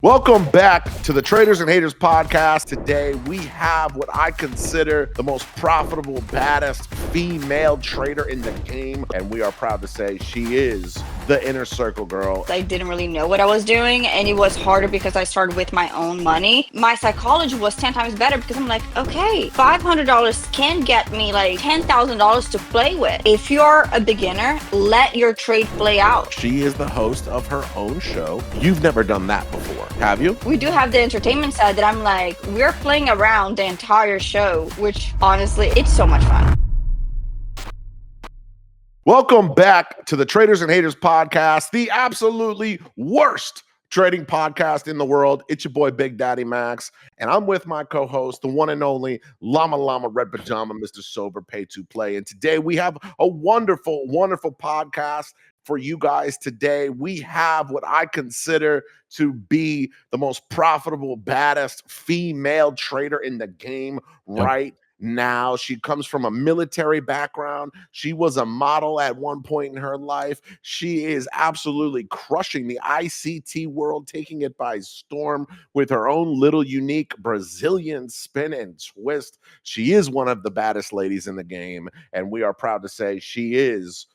Welcome back to the Traders and Haters podcast. Today we have what I consider the most profitable, baddest female trader in the game, and we are proud to say she is the inner circle girl. I didn't really know what I was doing, and it was harder because I started with my own money. My psychology was 10 times better because I'm like, okay, $500 can get me like $10,000 to play with. If you're a beginner, let your trade play out. She is the host of her own show. You've never done that before, have you? We do have the entertainment side that I'm like, we're playing around the entire show, which honestly, it's so much fun. Welcome back to the Traders and Haters podcast, the absolutely worst trading podcast in the world. It's your boy, Big Daddy Max, and I'm with my co-host, the one and only Lama Red Pajama, Mr. Sober Pay to Play. And today we have a wonderful, wonderful podcast for you guys. Today we have what I consider to be the most profitable, baddest female trader in the game right now. She comes from a military background. She was a model at one point in her life. She is absolutely crushing the ICT world, taking it by storm with her own little unique Brazilian spin and twist. She is one of the baddest ladies in the game, and we are proud to say she is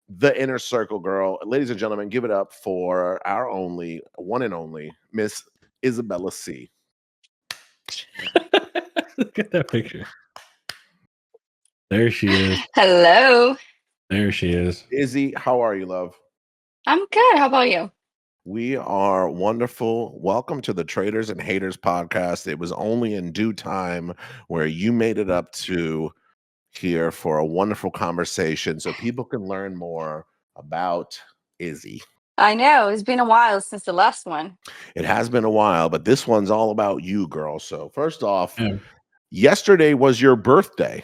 the inner circle girl. Ladies and gentlemen, give it up for our only, one and only, Miss Isabella C. Look at that picture. There she is. Hello. There she is. Izzy, how are you, love? I'm good. How about you? We are wonderful. Welcome to the Traders and Haters podcast. It was only in due time where you made it up to here for a wonderful conversation so people can learn more about Izzy. I know. It's been a while since the last one. It has been a while, but this one's all about you, girl. So first off, yesterday was your birthday.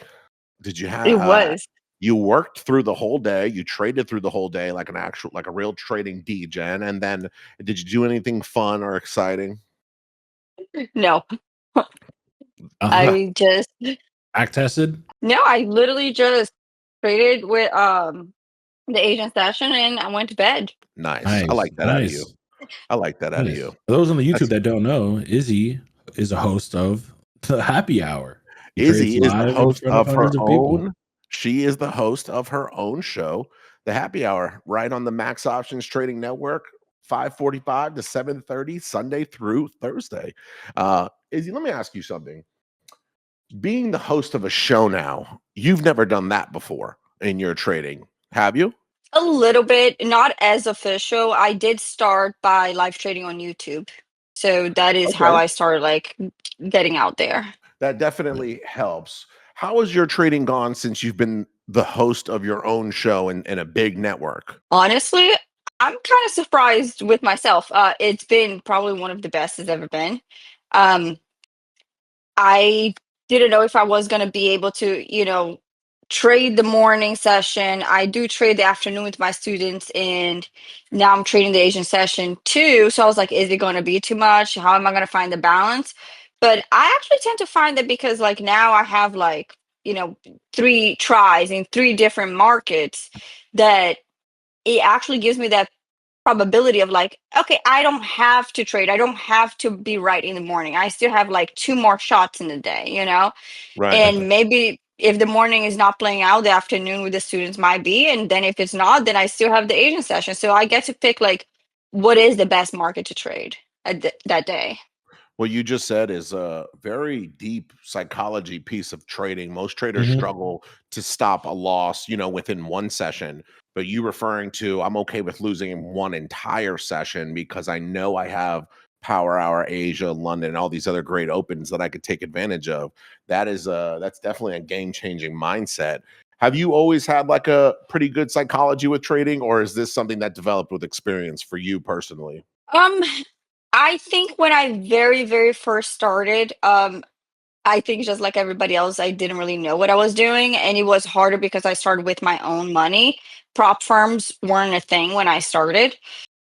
Did you have? It was. You worked through the whole day. You traded through the whole day like a real trading degen. And then, did you do anything fun or exciting? No. I just back tested. No, I literally just traded with the Asian session and I went to bed. Nice. I like that out of you. I like that out of you. For those on the YouTube that don't know, Izzy is a host of the Happy Hour. Izzy is the host of her own. She is the host of her own show, the Happy Hour, right on the Max Options Trading Network, 5:45 to 7:30, Sunday through Thursday. Izzy, let me ask you something. Being the host of a show now, you've never done that before in your trading, have you? A little bit, not as official. I did start by live trading on YouTube. So that is how I started like getting out there. That definitely helps. How has your trading gone since you've been the host of your own show in a big network? Honestly, I'm kind of surprised with myself. It's been probably one of the best it's ever been. I didn't know if I was going to be able to, trade the morning session. I do trade the afternoon with my students, and now I'm trading the Asian session too. So I was like, is it going to be too much? How am I going to find the balance? But I actually tend to find that because like now I have like, 3 tries in 3 different markets, that it actually gives me that probability of like, okay, I don't have to trade. I don't have to be right in the morning. I still have like 2 more shots in the day, Right. And maybe if the morning is not playing out, the afternoon with the students might be. And then if it's not, then I still have the Asian session. So I get to pick like what is the best market to trade at that day. What you just said is a very deep psychology piece of trading. Most traders struggle to stop a loss, within one session. But you referring to, I'm okay with losing one entire session because I know I have Power Hour, Asia, London, and all these other great opens that I could take advantage of. That's definitely a game-changing mindset. Have you always had like a pretty good psychology with trading, or is this something that developed with experience for you personally? I think when I very, very first started, I think just like everybody else, I didn't really know what I was doing. And it was harder because I started with my own money. Prop firms weren't a thing when I started.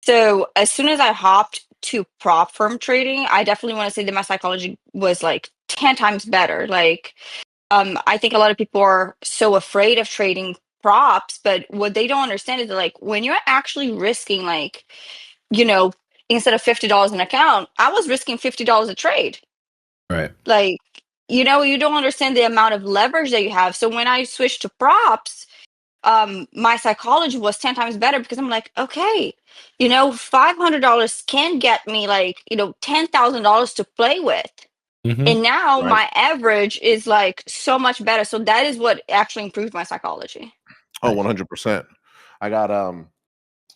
So as soon as I hopped to prop firm trading, I definitely want to say that my psychology was like 10 times better. Like, I think a lot of people are so afraid of trading props, but what they don't understand is that like when you're actually risking like, instead of $50 an account, I was risking $50 a trade. Right. Like, you don't understand the amount of leverage that you have. So when I switched to props, my psychology was 10 times better because I'm like, okay, $500 can get me like, $10,000 to play with. Mm-hmm. And now Right. my average is like so much better. So that is what actually improved my psychology. Oh, 100%. I got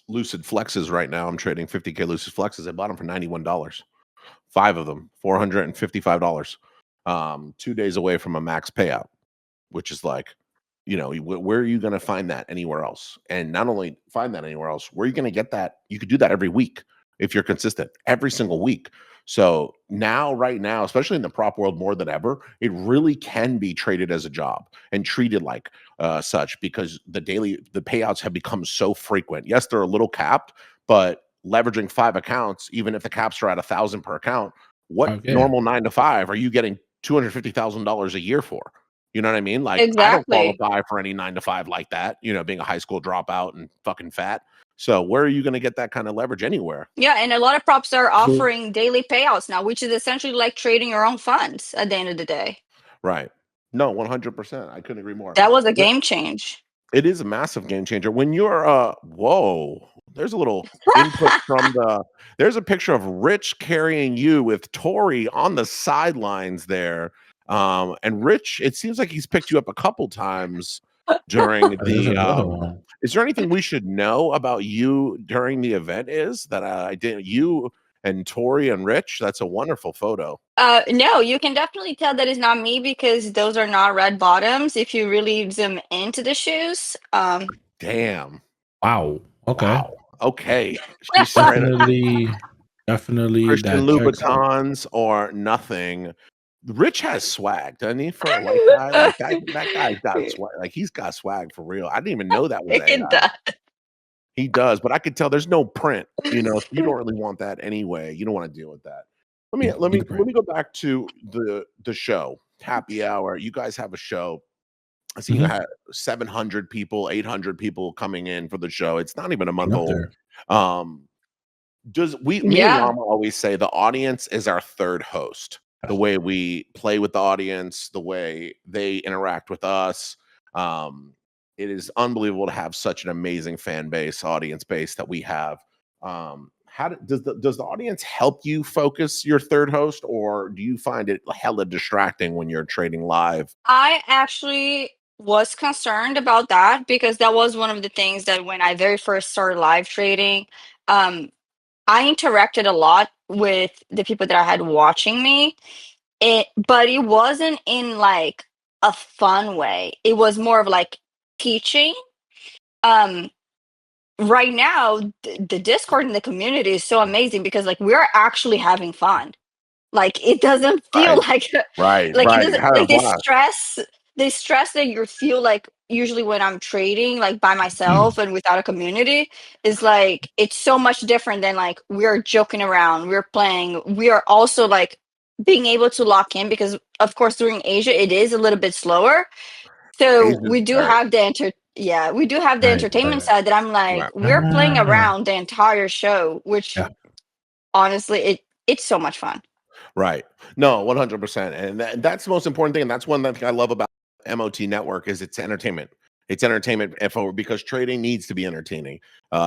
Lucid Flexes right now. I'm trading 50K Lucid Flexes. I bought them for $91. 5 of them, $455. 2 days away from a max payout, which is like, where are you going to find that anywhere else? And not only find that anywhere else, where are you going to get that? You could do that every week if you're consistent, every single week. So right now, especially in the prop world more than ever, it really can be traded as a job and treated like such, because the payouts have become so frequent. Yes, they're a little capped, but leveraging 5 accounts, even if the caps are at 1,000 per account, what normal 9 to 5 are you getting $250,000 a year for? You know what I mean? Like, I don't Exactly. qualify for any 9 to 5 like that, being a high school dropout and fucking fat. So where are you going to get that kind of leverage anywhere? Yeah, and a lot of props are offering daily payouts now, which is essentially like trading your own funds at the end of the day. Right. No, 100%. I couldn't agree more. That was a game change. It is a massive game changer. When you're whoa, there's a little input from there's a picture of Rich carrying you with Tori on the sidelines there. And Rich, it seems like he's picked you up a couple times during the is there anything we should know about you during the event? Is that I didn't you and Tori and Rich? That's a wonderful photo. No, you can definitely tell that it's not me because those are not red bottoms if you really zoom into the shoes. Damn. Wow. Okay. Wow. Okay. She's definitely Christian that checks out. Louboutins or nothing. Rich has swag, doesn't he? For a white guy, like that guy's got swag. Like, he's got swag for real. I didn't even know that was AI. It does. He does, but I could tell there's no print. So you don't really want that anyway. You don't want to deal with that. Let me go back to the show, happy hour. You guys have a show. I see you had 700 people, 800 people coming in for the show. It's not even a month old. Me and Lama always say the audience is our third host. The way we play with the audience, the way they interact with us. It is unbelievable to have such an amazing fan base, audience base that we have. Does the audience help you focus your third host, or do you find it hella distracting when you're trading live? I actually was concerned about that because that was one of the things that when I very first started live trading, I interacted a lot with the people that I had watching me. But it wasn't in like a fun way. It was more of like teaching. Right now, the Discord and the community is so amazing because like we're actually having fun. Like it doesn't feel like right. like it doesn't like the stress that you feel like usually when I'm trading like by myself and without a community is like it's so much different than like we're joking around, we're playing, we are also like being able to lock in because of course during Asia it is a little bit slower. So we do have the entertainment side that I'm like we're playing around the entire show, which honestly it's so much fun. Right. No, 100%. And that's the most important thing. And that's one thing I love about MOT Network is it's entertainment. It's entertainment because trading needs to be entertaining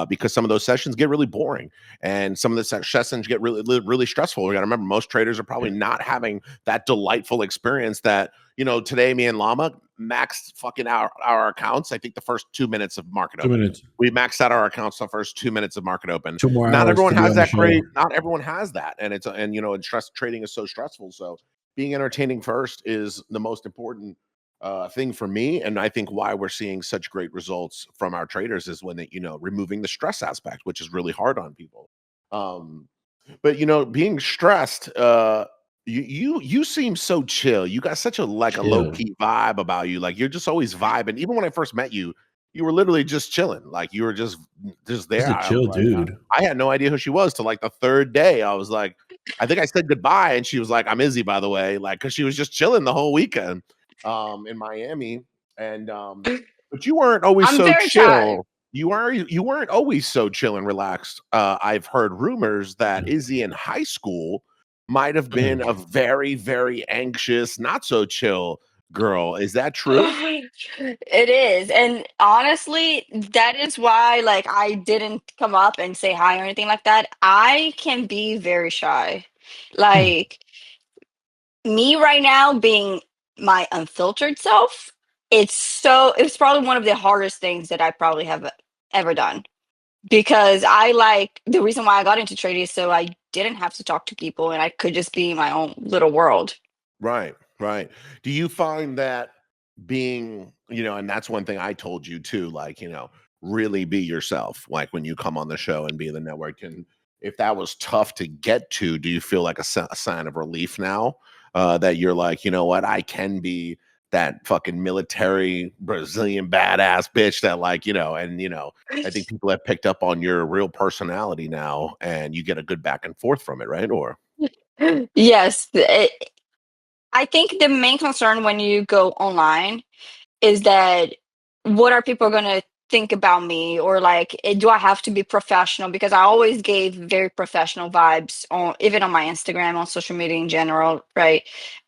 because some of those sessions get really boring and some of the sessions get really, really stressful. We got to remember most traders are probably not having that delightful experience that, today me and Lama maxed fucking our accounts. I think the first 2 minutes of market open. We maxed out our accounts the first 2 minutes of market open. Not everyone has that great. Not everyone has that. And trading is so stressful. So being entertaining first is the most important thing for me, and I think why we're seeing such great results from our traders is when removing the stress aspect, which is really hard on people. But being stressed, you seem so chill. You got such a low key vibe about you. Like you're just always vibing. Even when I first met you, you were literally just chilling. Like you were just there. Just a chill dude. I had no idea who she was till like the third day. I was like, I think I said goodbye, and she was like, "I'm Izzy, by the way," like because she was just chilling the whole weekend. In Miami, and but you weren't always so chill. you weren't always so chill and relaxed. I've heard rumors that Izzy in high school might have been a very, very anxious, not so chill girl. Is that true? It is. And honestly, that is why like I didn't come up and say hi or anything like that. I can be very shy. Like me right now being my unfiltered self, it's probably one of the hardest things that I probably have ever done. Because I like the reason why I got into trading is so I didn't have to talk to people and I could just be in my own little world. Right, right. Do you find that being, and that's one thing I told you too, like, really be yourself, like when you come on the show and be the network. And if that was tough to get to, do you feel like a sign of relief now that you're like, you know what, I can be that fucking military Brazilian badass bitch that like, I think people have picked up on your real personality now and you get a good back and forth from it, right? Or Yes, I think the main concern when you go online is that what are people going to think about me, or like do I have to be professional, because I always gave very professional vibes on even on my Instagram, on social media in general, right?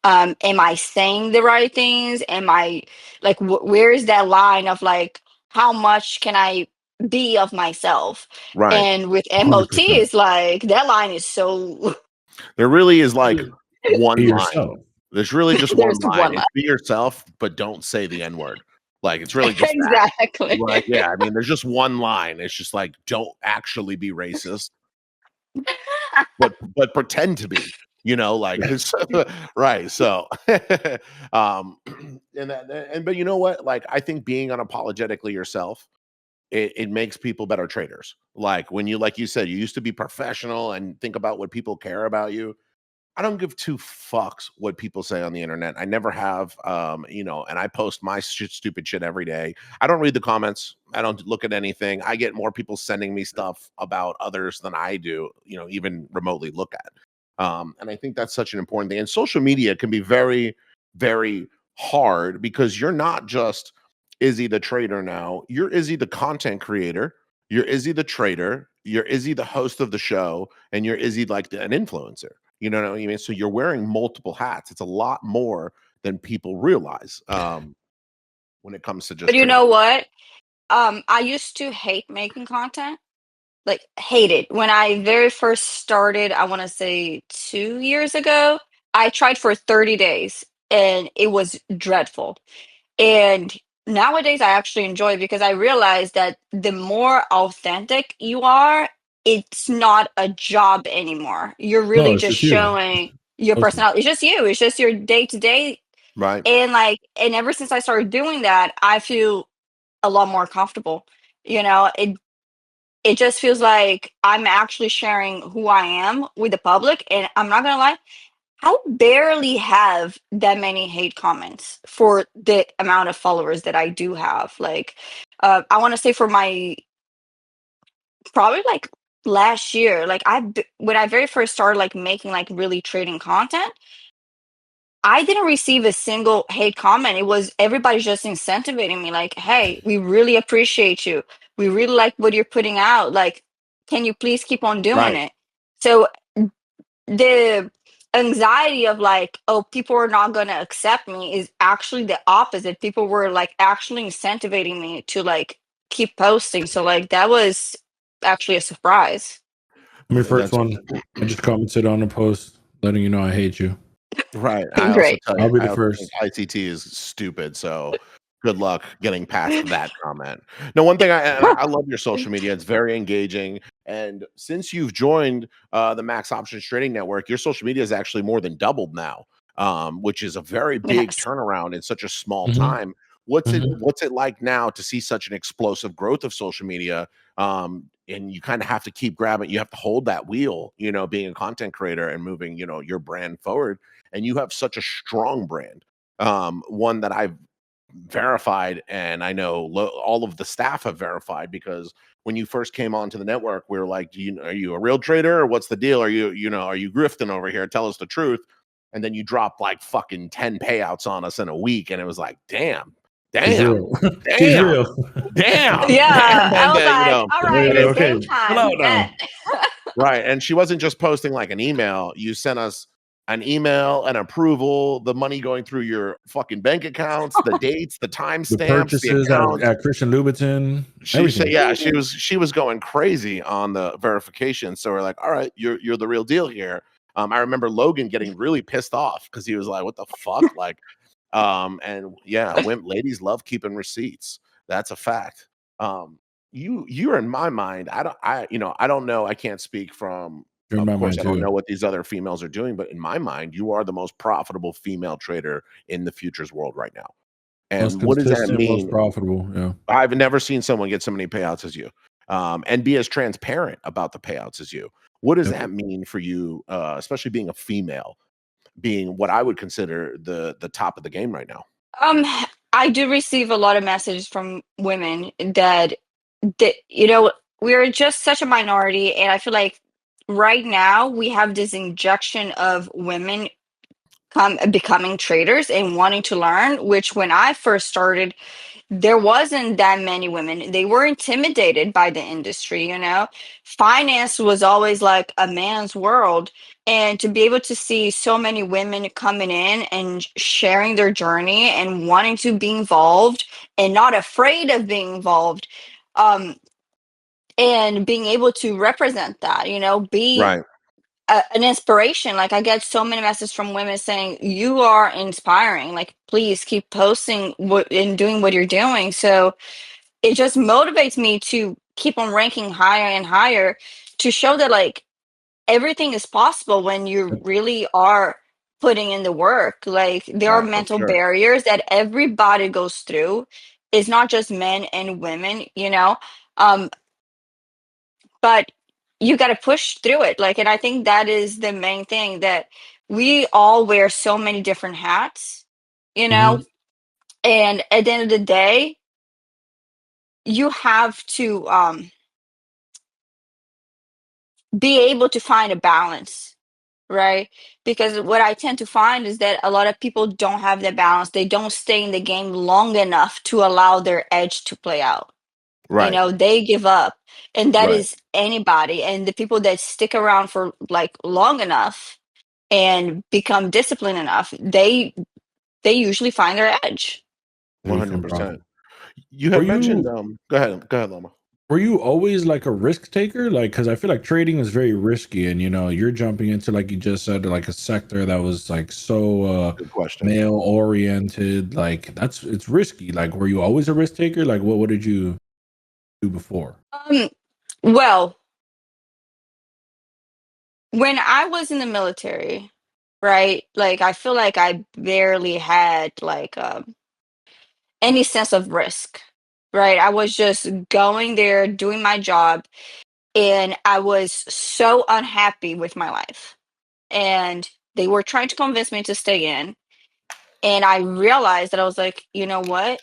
Am I saying the right things? Am I like where is that line of like how much can I be of myself? right. And with MOT 100%. it's like that line is so There really is like Be one line. yourself. There's really just one there's line. one It's line. be yourself, but don't say the N word. Like it's really just that. Exactly. Like, yeah, I mean, there's just one line. It's just like, don't actually be racist, but pretend to be. Like it's right. So, um, but you know what? Like, I think being unapologetically yourself, it makes people better traders. Like when like you said, you used to be professional and think about what people care about you. I don't give two fucks what people say on the internet. I never have, and I post my stupid shit every day. I don't read the comments. I don't look at anything. I get more people sending me stuff about others than I do, even remotely look at. And I think that's such an important thing. And social media can be very, very hard because you're not just Izzy the trader now. You're Izzy the content creator. You're Izzy the trader. You're Izzy the host of the show, and you're Izzy like an influencer. You know what I mean? So you're wearing multiple hats. It's a lot more than people realize when it comes to But just you trading. know what? I used to hate making content, like hate it. When I very first started, I want to say 2 years ago, I tried for 30 days and it was dreadful. And nowadays I actually enjoy it because I realize that the more authentic you are, it's not a job anymore. You're No, really it's just just you. showing your Mostly. personality. It's just you. It's just your day to day. Right. And like, and ever since I started doing that, I feel a lot more comfortable. It just feels like I'm actually sharing who I am with the public. And I'm not gonna lie, I barely have that many hate comments for the amount of followers that I do have. Like, I want to say for my probably like last year, like when I very first started like making like really trading content, I didn't receive a single hate comment. It was everybody just incentivizing me, like, "Hey, we really appreciate you. We really like what you're putting out. Like, can you please keep on doing Right. it?" So the anxiety of like, oh, people are not going to accept me is actually the opposite. People were like actually incentivizing me to like keep posting. So like that was actually a surprise. My first That's one, I just commented on a post letting you know I hate you. right. I also Great. tell you, I'll be I the also think first. ICT is stupid. So good luck getting past that comment. No, one thing I love your social media. It's very engaging. And since you've joined the Max Options Trading Network, your social media is actually more than doubled now, which is a very big Yes. turnaround in such a small Mhm, time. What's it like now to see such an explosive growth of social media? And you kind of have to keep grabbing, you have to hold that wheel, being a content creator and moving, your brand forward. And you have such a strong brand, one that I've verified, and I know all of the staff have verified, because when you first came onto the network, we were like, are you a real trader, or what's the deal? Are you grifting over here? Tell us the truth. And then you dropped like fucking 10 payouts on us in a week, and it was like, damn, She's damn, real. She's real. damn. Yeah, And I was you like, know, all right, Yeah, it's okay. game Chill time. out now. Bet. right. And she wasn't just posting like an email. You sent us an email, an approval, the money going through your fucking bank accounts, the dates, the The timestamps, the purchases account. at Christian Louboutin, She said, everything. yeah, she was going crazy on the verification. So we're like, all right, you're the real deal here. I remember Logan getting really pissed off because he was like, what the fuck? Like, and yeah, ladies love keeping receipts. That's a fact. You're in my mind. I don't know. I can't speak from, You're in of my course, mind I don't too. know what these other females are doing, but in my mind, you are the most profitable female trader in the futures world right now. Most And what does that consistent, most mean? profitable. Yeah. I've never seen someone get so many payouts as you, and be as transparent about the payouts as you. What does Yep. that mean for you, especially being a female, being what I would consider the top of the game right now? Um, I do receive a lot of messages from women that we're just such a minority, and I feel like right now we have this injection of women becoming traders and wanting to learn, which when I first started, there wasn't that many women. They were intimidated by the industry. Finance was always like a man's world. And to be able to see so many women coming in and sharing their journey and wanting to be involved and not afraid of being involved, um, and being able to represent that, be Right, an inspiration. Like I get so many messages from women saying, "You are inspiring. Like, please keep posting what and doing what you're doing." So it just motivates me to keep on ranking higher and higher to show that like everything is possible when you really are putting in the work. Like there are for mental sure. barriers that everybody goes through. It's not just men and women. Um, but you got to push through it. Like, and I think that is the main thing, that we all wear so many different hats, you hmm know, and at the end of the day, you have to be able to find a balance, right? Because what I tend to find is that a lot of people don't have that balance. They don't stay in the game long enough to allow their edge to play out. Right, They give up, and that right. is anybody. And the people that stick around for like long enough and become disciplined enough, they usually find their edge. They become 100%. profitable. You Were had mentioned, you go ahead, Lama. were you always like a risk taker? Like, because I feel like trading is very risky, and you're jumping into, like you just said, like a sector that was like so Good question. male oriented. Like it's risky. Like, were you always a risk taker? Like, what did you do before? Well, when I was in the military, right? Like I feel like I barely had like any sense of risk, right? I was just going there, doing my job, and I was so unhappy with my life. And they were trying to convince me to stay in. And I realized that I was like, you know what?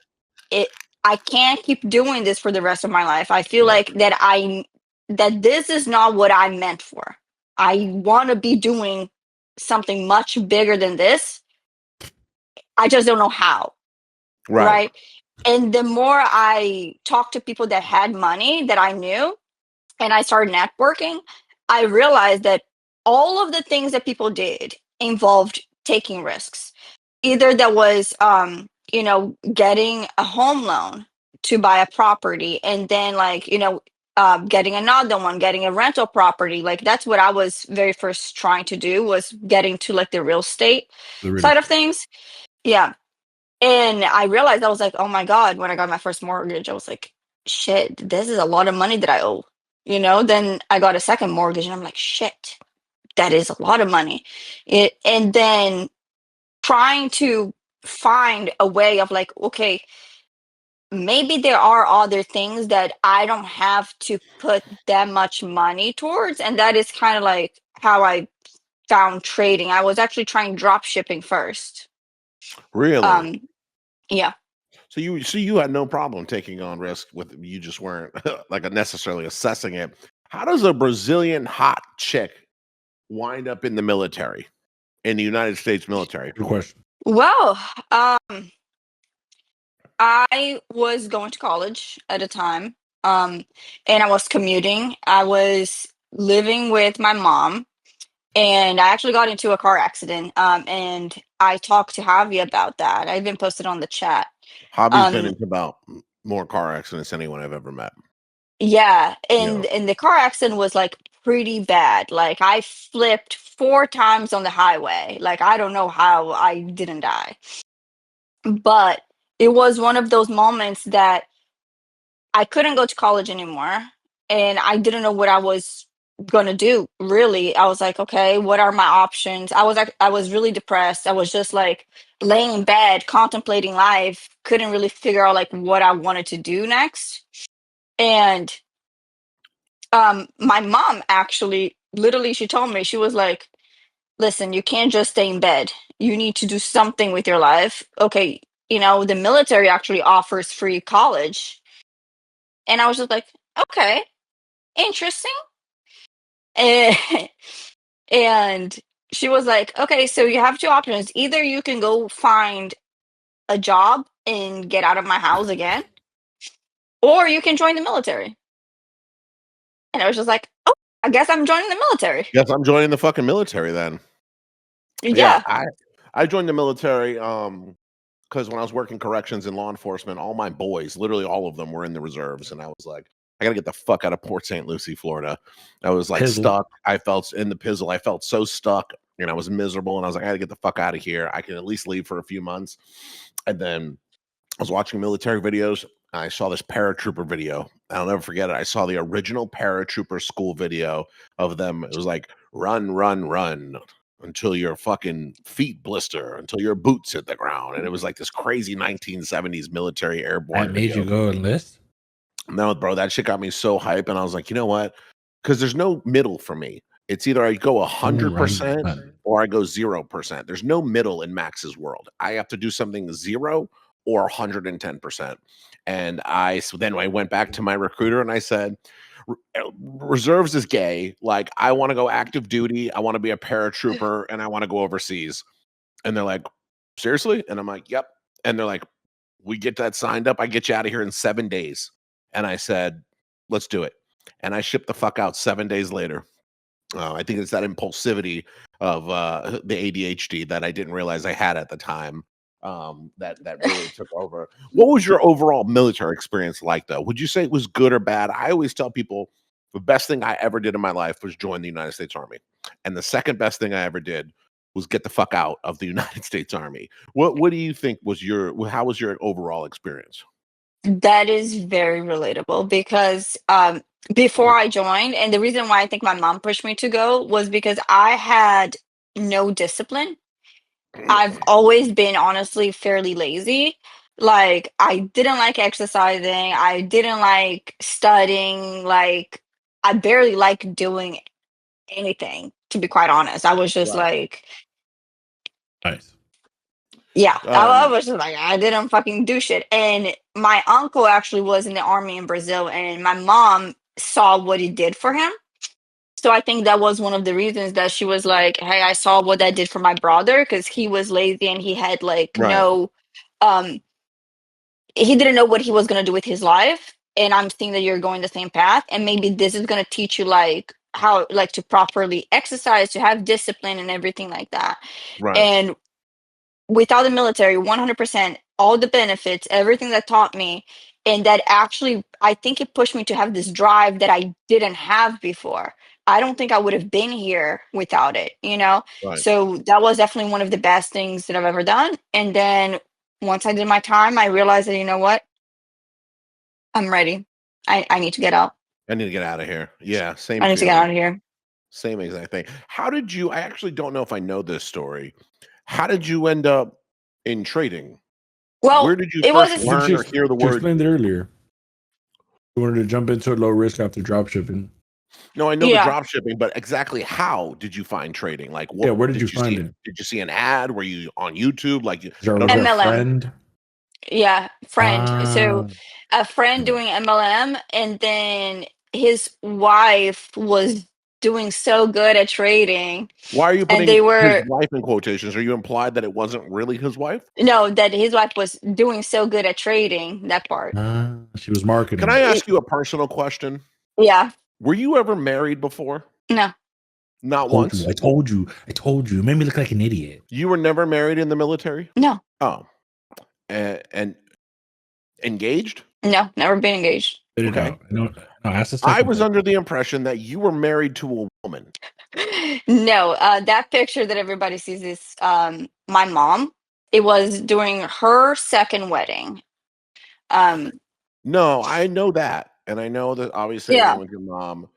It I can't keep doing this for the rest of my life. I feel Right, like that this is not what I'm meant for. I want to be doing something much bigger than this. I just don't know how, right, right? And the more I talked to people that had money that I knew, and I started networking, I realized that all of the things that people did involved taking risks. Either that was, getting a home loan to buy a property, and then getting another one, getting a rental property. Like that's what I was very first trying to do, was getting to like the real estate The real side of estate. things. Yeah. And I realized, I was like, oh my God, when I got my first mortgage, I was like, shit, this is a lot of money that I owe. Then I got a second mortgage and I'm like, shit, that is a lot of money. And then trying to find a way of like, okay, maybe there are other things that I don't have to put that much money towards. And that is kind of like how I found trading. I was actually trying drop shipping first. really. Um, yeah. So you had no problem taking on risk, with you just weren't like necessarily assessing it. How does a Brazilian hot chick wind up in the military, in the United States military? Good question. Well, I was going to college at a time, and I was commuting. I was living with my mom, and I actually got into a car accident. And I talked to Javi about that. I even posted on the chat. Hobby's been Um, into about more car accidents than anyone I've ever met. yeah, Yeah. and the car accident was like pretty bad. Like I flipped 4 times on the highway. Like I don't know how I didn't die, but it was one of those moments that I couldn't go to college anymore, and I didn't know what I was gonna do, really. I was like, "Okay, what are my options?" I was really depressed. I was just, like, laying in bed, contemplating life, couldn't really figure out, like, what I wanted to do next, and, my mom actually literally, she told me, she was like, "Listen, you can't just stay in bed. You need to do something with your life. Okay, the military actually offers free college." And I was just like, "Okay. Interesting." And, and she was like, okay, so you have two options. Either you can go find a job and get out of my house again, or you can join the military. And I was just like, oh, I guess I'm joining the military. Yes, I'm joining the fucking military then. Yeah, Yeah. I joined the military because when I was working corrections in law enforcement, all my boys, literally all of them, were in the reserves, and I was like, I gotta get the fuck out of Port St. Lucie, Florida. I was like Pizzle. stuck. I felt in the pizzle. I felt so stuck, and I was miserable. And I was like, I gotta get the fuck out of here. I can at least leave for a few months. And then I was watching military videos. And I saw this paratrooper video. I'll never forget it. I saw the original paratrooper school video of them. It was like run, run, run until your fucking feet blister, until your boots hit the ground. And it was like this crazy 1970s military airborne That made video. you go enlist? No, bro, that shit got me so hype. And I was like, you know what? Because there's no middle for me. It's either I go 100% or I go 0%. There's no middle in Max's world. I have to do something 0 or 110%. And then I went back to my recruiter and I said, reserves is gay. Like, I want to go active duty. I want to be a paratrooper and I want to go overseas. And they're like, seriously? And I'm like, yep. And they're like, we get that signed up. I get you out of here in 7 days. And I said, let's do it. And I shipped the fuck out 7 days later. I think it's that impulsivity of the ADHD that I didn't realize I had at the time that really took over. What was your overall military experience like, though? Would you say it was good or bad? I always tell people the best thing I ever did in my life was join the United States Army, and the second best thing I ever did was get the fuck out of the United States Army. What do you think was how was your overall experience? That is very relatable because before I joined, and the reason why I think my mom pushed me to go was because I had no discipline. I've always been honestly fairly lazy. Like I didn't like exercising, I didn't like studying, like I barely like doing anything, to be quite honest. I was just Right. like, Nice. yeah, I Um, was just like, I didn't fucking do shit. And my uncle actually was in the army in Brazil, and my mom saw what it did for him. So I think that was one of the reasons that she was like, "Hey, I saw what that did for my brother because he was lazy and he had like right, um, he didn't know what he was gonna do with his life. And I'm seeing that you're going the same path, and maybe this is gonna teach you like how like to properly exercise, to have discipline and everything like that." right, And without the military, 100%, all the benefits, everything that taught me, and that actually, I think it pushed me to have this drive that I didn't have before. I don't think I would have been here without it. right. So that was definitely one of the best things that I've ever done. And then once I did my time, I realized that, you know what? I'm ready. I need to get out. I need to get out of here. Yeah, same I need to get feeling. out of here. Same exact thing. How did you I actually don't know if I know this story. How did you end up in trading? Where Well, did you it first was I think learn or hear the she word? explained it earlier. You wanted to jump into a low risk after drop shipping. No, I know the yeah. drop shipping, but exactly how did you find trading? Like, Yeah, what where did you did you find see? it? Did you see an ad? Were you on YouTube? Like, I don't Was there know. a MLM. friend? Yeah, friend. Ah, So a friend doing MLM, and then his wife was doing so good at trading. Why are you And putting they his were wife in quotations? Are you implied that it wasn't really his wife? no, that his wife was doing so good at trading, that part. She was Can marketing. I ask you a personal question? Yeah. Were you ever married before? No. Not I once. told you. You made me look like an idiot. You were never married in the military? No. Oh, and engaged? No, never been engaged. Spit it Okay. out. No, ask the I second was part. under the impression that you were married to a woman. No, that picture that everybody sees is my mom. It was during her second wedding. Um, No, I know that, and I know that obviously it yeah. went with your mom,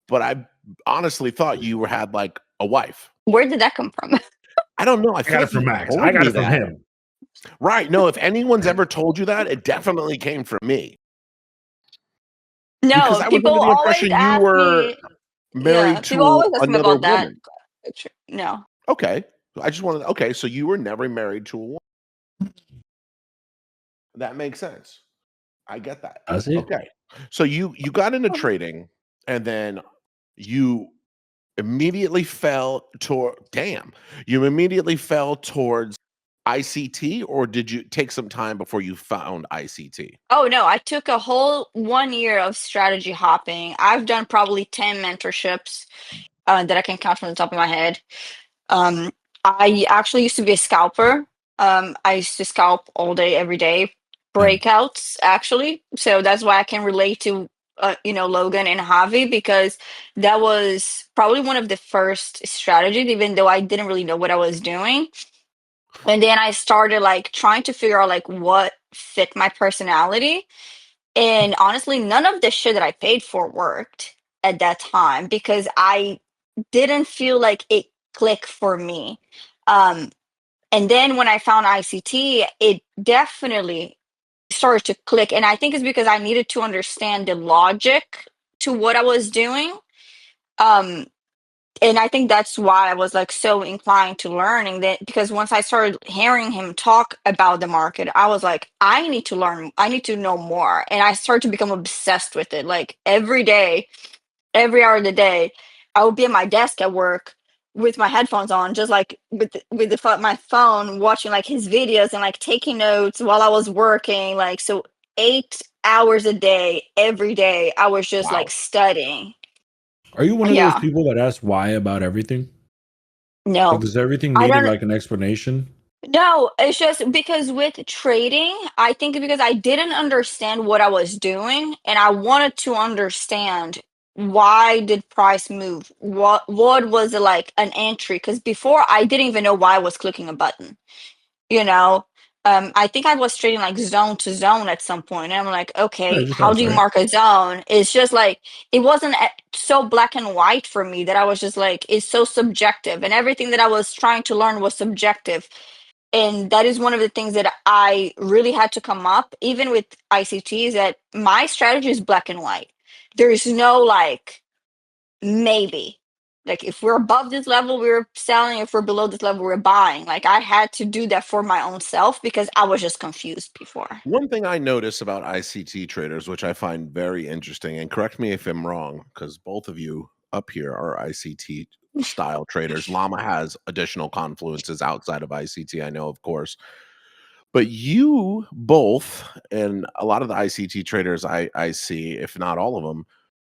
but I honestly thought you had like a wife. Where did that come from? I don't know. I I feel got like it from you Max. I told got me it from that. him. Right. No, if anyone's ever told you that, it definitely came from me. Because No, I was people under the always impression you ask were me. Yeah, married people to always ask me another about that woman. picture. No. Okay. I just wanted okay, so you were never married to a woman. That makes sense. I get that. Does it? Okay. So you got into trading and then you immediately fell toward you immediately fell towards ICT, or did you take some time before you found ICT? Oh no, I took a whole 1 year of strategy hopping. I've done probably 10 mentorships that I can count from the top of my head. Um, I actually used to be a scalper. I used to scalp all day, every day, Same. breakouts actually. So that's why I can relate to Logan and Javi, because that was probably one of the first strategies, even though I didn't really know what I was doing. And then I started like trying to figure out like what fit my personality. And honestly, none of the shit that I paid for worked at that time because I didn't feel like it clicked for me. Um, and then when I found ICT, it definitely started to click. And I think it's because I needed to understand the logic to what I was doing. Um, and I think that's why I was like so inclined to learning that, because once I started hearing him talk about the market, I was like, I need to learn, I need to know more. And I started to become obsessed with it. Like every day, every hour of the day, I would be at my desk at work with my headphones on, just like my phone, watching like his videos and like taking notes while I was working. Like, so 8 hours a day, every day, I was just like Wow. studying. Are you one of those Yeah. people that ask why about everything? Like, No, does everything I need don't. like an explanation? No, it's just because with trading, I think because I didn't understand what I was doing and I wanted to understand why did price move? What was it like an entry? Because before I didn't even know why I was clicking a button, you know? I think I was trading like zone to zone at some point, and I'm like, Yeah, okay, just how ask, do you right? mark a zone? It's just like it wasn't so black and white for me that I was just like, it's so subjective, and everything that I was trying to learn was subjective. And that is one of the things that I really had to come up, even with ICT, is that my strategy is black and white. There is no like maybe. Like if we're above this level, we're selling. If we're below this level, we're buying. Like I had to do that for my own self because I was just confused before. One thing I notice about ICT traders, which I find very interesting, and correct me if I'm wrong, because both of you up here are ICT style traders. Lama has additional confluences outside of ICT, I know, of course. But you both, and a lot of the ICT traders I see, if not all of them,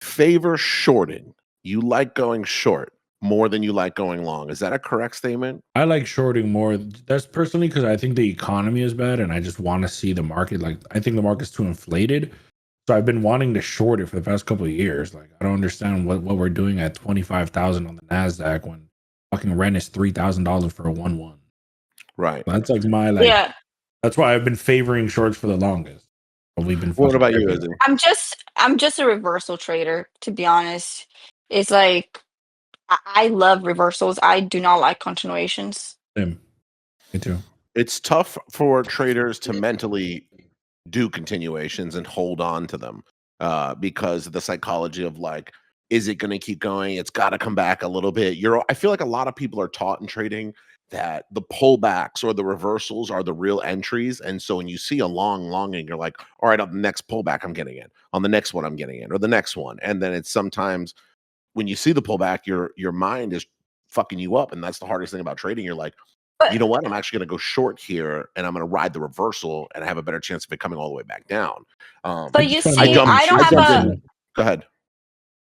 favor shorting. You like going short more than you like going long. Is that a correct statement? I like shorting more. That's personally because I think the economy is bad and I just want to see the market. Like, I think the market's too inflated. So I've been wanting to short it for the past couple of years. Like, I don't understand what we're doing at 25,000 on the NASDAQ when fucking rent is $3,000 for a 1-1. Right. That's like my, like, Yeah, that's why I've been favoring shorts for the longest. But we've been What fucking about you, everywhere. Izzy? I'm just a reversal trader, to be honest. It's like I love reversals. I do not like continuations. Same. Me too. It's tough for traders to mentally do continuations and hold on to them because of the psychology of like, is it going to keep going? It's got to come back a little bit. I feel like a lot of people are taught in trading that the pullbacks or the reversals are the real entries. And so when you see a long and you're like, all right, on the next pullback, I'm getting in. On the next one, I'm getting in, or the next one. And then it's sometimes when you see the pullback, your mind is fucking you up, and that's the hardest thing about trading. You're like, But you know what? I'm actually going to go short here, and I'm going to ride the reversal, and have a better chance of it coming all the way back down. but you Funny I see, jumped. I don't I have jumped a. in. Go ahead.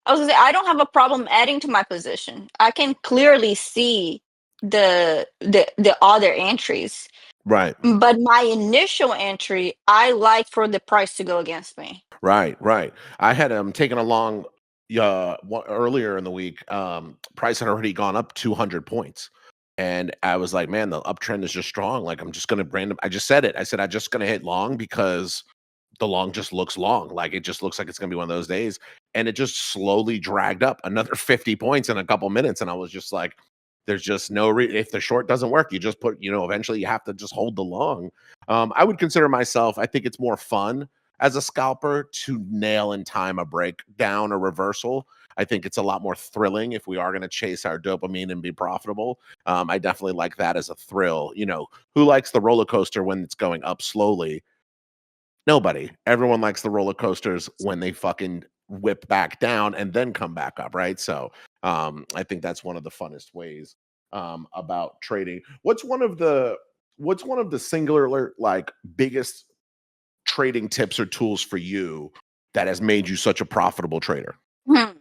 I was gonna say I don't have a problem adding to my position. I can clearly see the other entries, Right. but my initial entry, I like for the price to go against me. Right. I had taken along earlier in the week. Price had already gone up 200 points. And I was like, man, the uptrend is just strong. Like, I'm just going to I just said it. I said, I'm just going to hit long because the long just looks long. Like, it just looks like it's going to be one of those days. And it just slowly dragged up another 50 points in a couple minutes. And I was just like, there's just no if the short doesn't work, you just put, eventually you have to just hold the long. I would consider myself, I think it's more fun as a scalper to nail and time a breakdown or reversal. I think it's a lot more thrilling if we are going to chase our dopamine and be profitable. I definitely like that as a thrill. Who likes the roller coaster when it's going up slowly? Nobody. Everyone likes the roller coasters when they fucking whip back down and then come back up, right? So I think that's one of the funnest ways about trading. What's one of the singular like biggest trading tips or tools for you that has made you such a profitable trader? Hmm.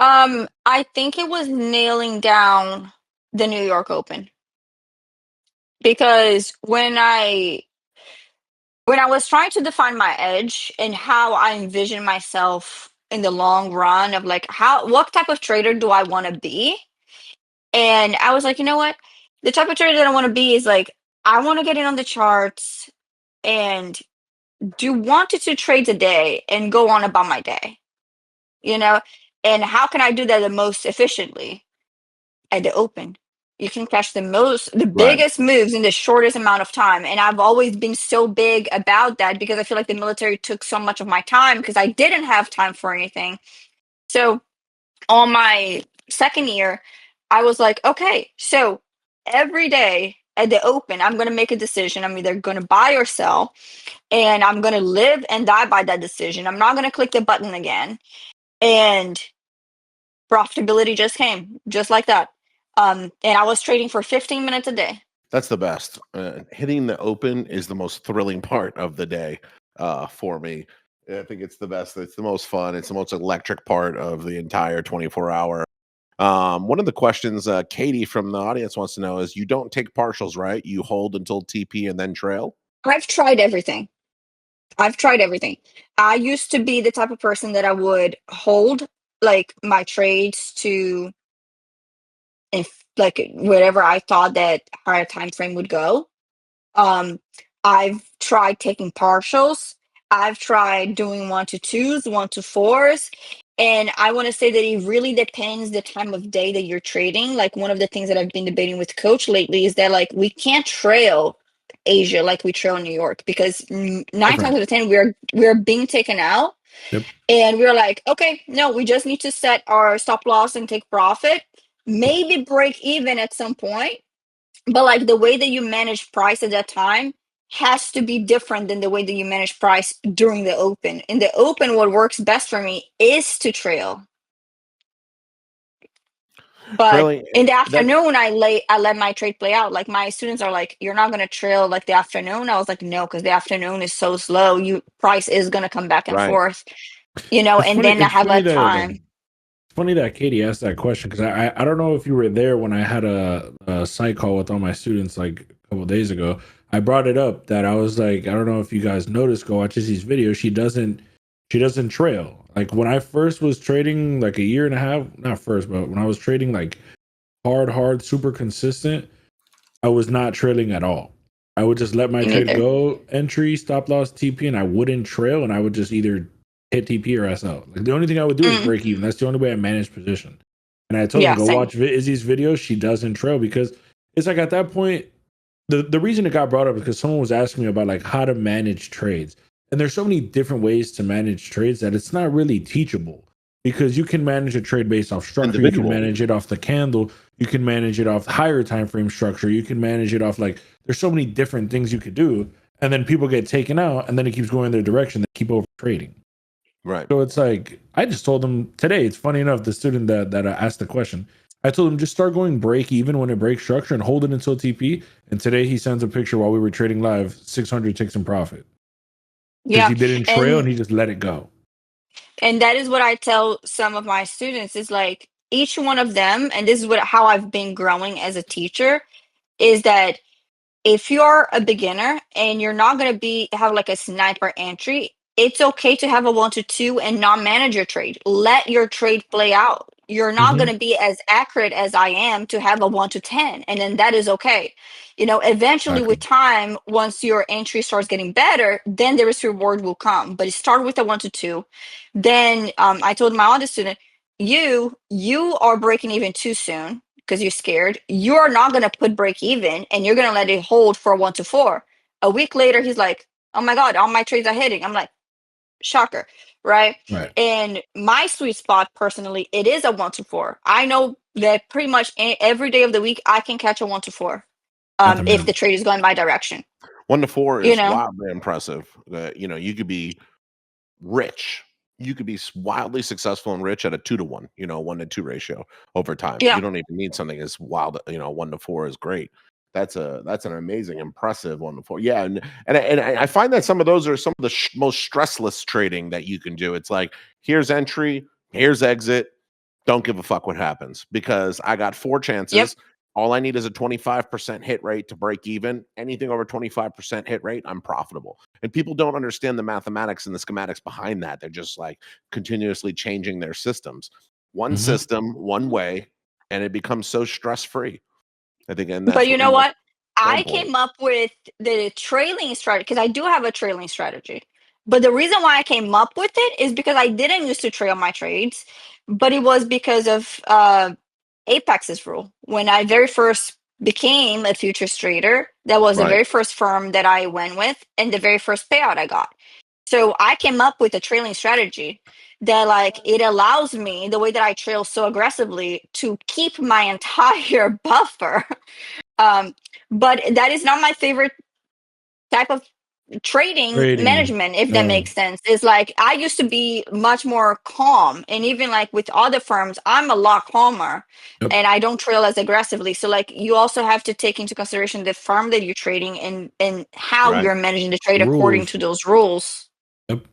I think it was nailing down the New York Open, because when I was trying to define my edge and how I envision myself in the long run of like what type of trader do I want to be? And I was like, you know what? The type of trader that I want to be is like, I want to get in on the charts and do 1 to 2 trades a day and go on about my day, you know? And how can I do that the most efficiently? At the open. You can catch the Right. biggest moves in the shortest amount of time. And I've always been so big about that because I feel like the military took so much of my time because I didn't have time for anything. So on my second year, I was like, okay, so every day at the open, I'm going to make a decision. I'm either going to buy or sell, and I'm going to live and die by that decision. I'm not going to click the button again. And profitability just came just like that. And I was trading for 15 minutes a day. That's the best. Hitting the open is the most thrilling part of the day for me. I think it's the best. It's the most fun. It's the most electric part of the entire 24-hour. One of the questions Katie from the audience wants to know is, you don't take partials, right? You hold until TP and then trail? I've tried everything. I've tried everything. I used to be the type of person that I would hold like my trades to, if like whatever I thought that higher time frame would go. Um, I've tried taking partials. I've tried doing 1 to 2s, 1 to 4s. And I want to say that it really depends the time of day that you're trading. Like, one of the things that I've been debating with coach lately is that like we can't trail Asia like we trail New York, because 9 times out of 10 we're being taken out. Yep. And we're like, okay, no, we just need to set our stop loss and take profit, maybe break even at some point. But like the way that you manage price at that time has to be different than the way that you manage price during the open. In the open, what works best for me is to trail. But Trailing, in the that afternoon, I let my trade play out. Like, my students are like, "You're not gonna trail like the afternoon." I was like, "No, because the afternoon is so slow. Price is gonna come back and right. forth, you know." It's And funny. then I It's have funny a that time. funny that Katie asked that question, because I don't know if you were there when I had a site call with all my students like a couple of days ago. I brought it up that I was like, I don't know if you guys noticed, go watch these videos. She doesn't trail. Like, when I first was trading like a year and a half, not first, but when I was trading like hard, super consistent, I was not trailing at all. I would just let my Me trade neither. go, entry, stop loss, TP, and I wouldn't trail, and I would just either hit TP or SL. Like, the only thing I would do is Mm, break even. That's the only way I manage position. And I told them, yeah, go same. watch Izzy's videos. She doesn't trail, because it's like, at that point, the reason it got brought up is because someone was asking me about like how to manage trades. And there's so many different ways to manage trades that it's not really teachable, because you can manage a trade based off structure, you can Individual. manage it off the candle, you can manage it off higher time frame structure, you can manage it off, like, there's so many different things you could do. And then people get taken out, and then it keeps going their direction, they keep over trading. Right. So it's like I just told them today. It's funny enough. The student that asked the question, I told him just start going break even when it breaks structure and hold it until TP. And today he sends a picture while we were trading live, 600 ticks in profit because Yeah. he didn't trail and he just let it go. And that is what I tell some of my students is like each one of them, and this is how I've been growing as a teacher, is that if you're a beginner and you're not going to have like a sniper entry, it's okay to have a 1-2 and not manage your trade. Let your trade play out. You're not going to be as accurate as I am to have a 1-10, and then that is okay. Eventually with time, once your entry starts getting better, then the risk reward will come. But start with a 1-2. Then I told my other student, you are breaking even too soon because you're scared. You're not going to put break even and you're going to let it hold for 1-4. A week later, he's like, oh my God, all my trades are hitting. I'm like, shocker. Right. And my sweet spot personally, it is a 1-4. I know that pretty much every day of the week, I can catch a 1-4 if the trade is going my direction. 1-4 is wildly impressive. You could be rich. You could be wildly successful and rich at a 2-1, 1-2 ratio over time. Yeah. You don't even need something as wild. 1-4 is great. That's an amazing, impressive 1-4. Yeah, and I find that some of those are some of the most stressless trading that you can do. It's like, here's entry, here's exit. Don't give a fuck what happens because I got 4 chances. Yep. All I need is a 25% hit rate to break even. Anything over 25% hit rate, I'm profitable. And people don't understand the mathematics and the schematics behind that. They're just like continuously changing their systems. One system, one way, and it becomes so stress-free. I think, and that's but you know what? I important. came up with the trailing strategy because I do have a trailing strategy. But the reason why I came up with it is because I didn't used to trail my trades, but it was because of Apex's rule. When I very first became a futures trader, that was the very first firm that I went with and the very first payout I got. So I came up with a trailing strategy that like it allows me the way that I trail so aggressively to keep my entire buffer. But that is not my favorite type of trading management, if that makes sense. Is like I used to be much more calm, and even like with other firms, I'm a lot calmer and I don't trail as aggressively. So like you also have to take into consideration the firm that you're trading and how you're managing the trade according to those rules. Yep.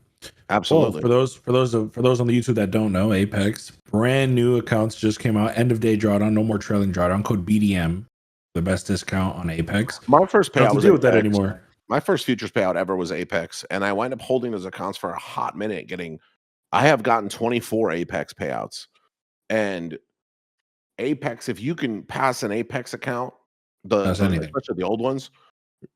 Absolutely. Well, for those on the YouTube that don't know, Apex brand new accounts just came out. End of day drawdown, no more trailing drawdown. Code BDM, the best discount on Apex. My first payout don't was deal with that anymore. My first futures payout ever was Apex, and I wind up holding those accounts for a hot minute. I have gotten 24 Apex payouts, and Apex. If you can pass an Apex account, especially the old ones,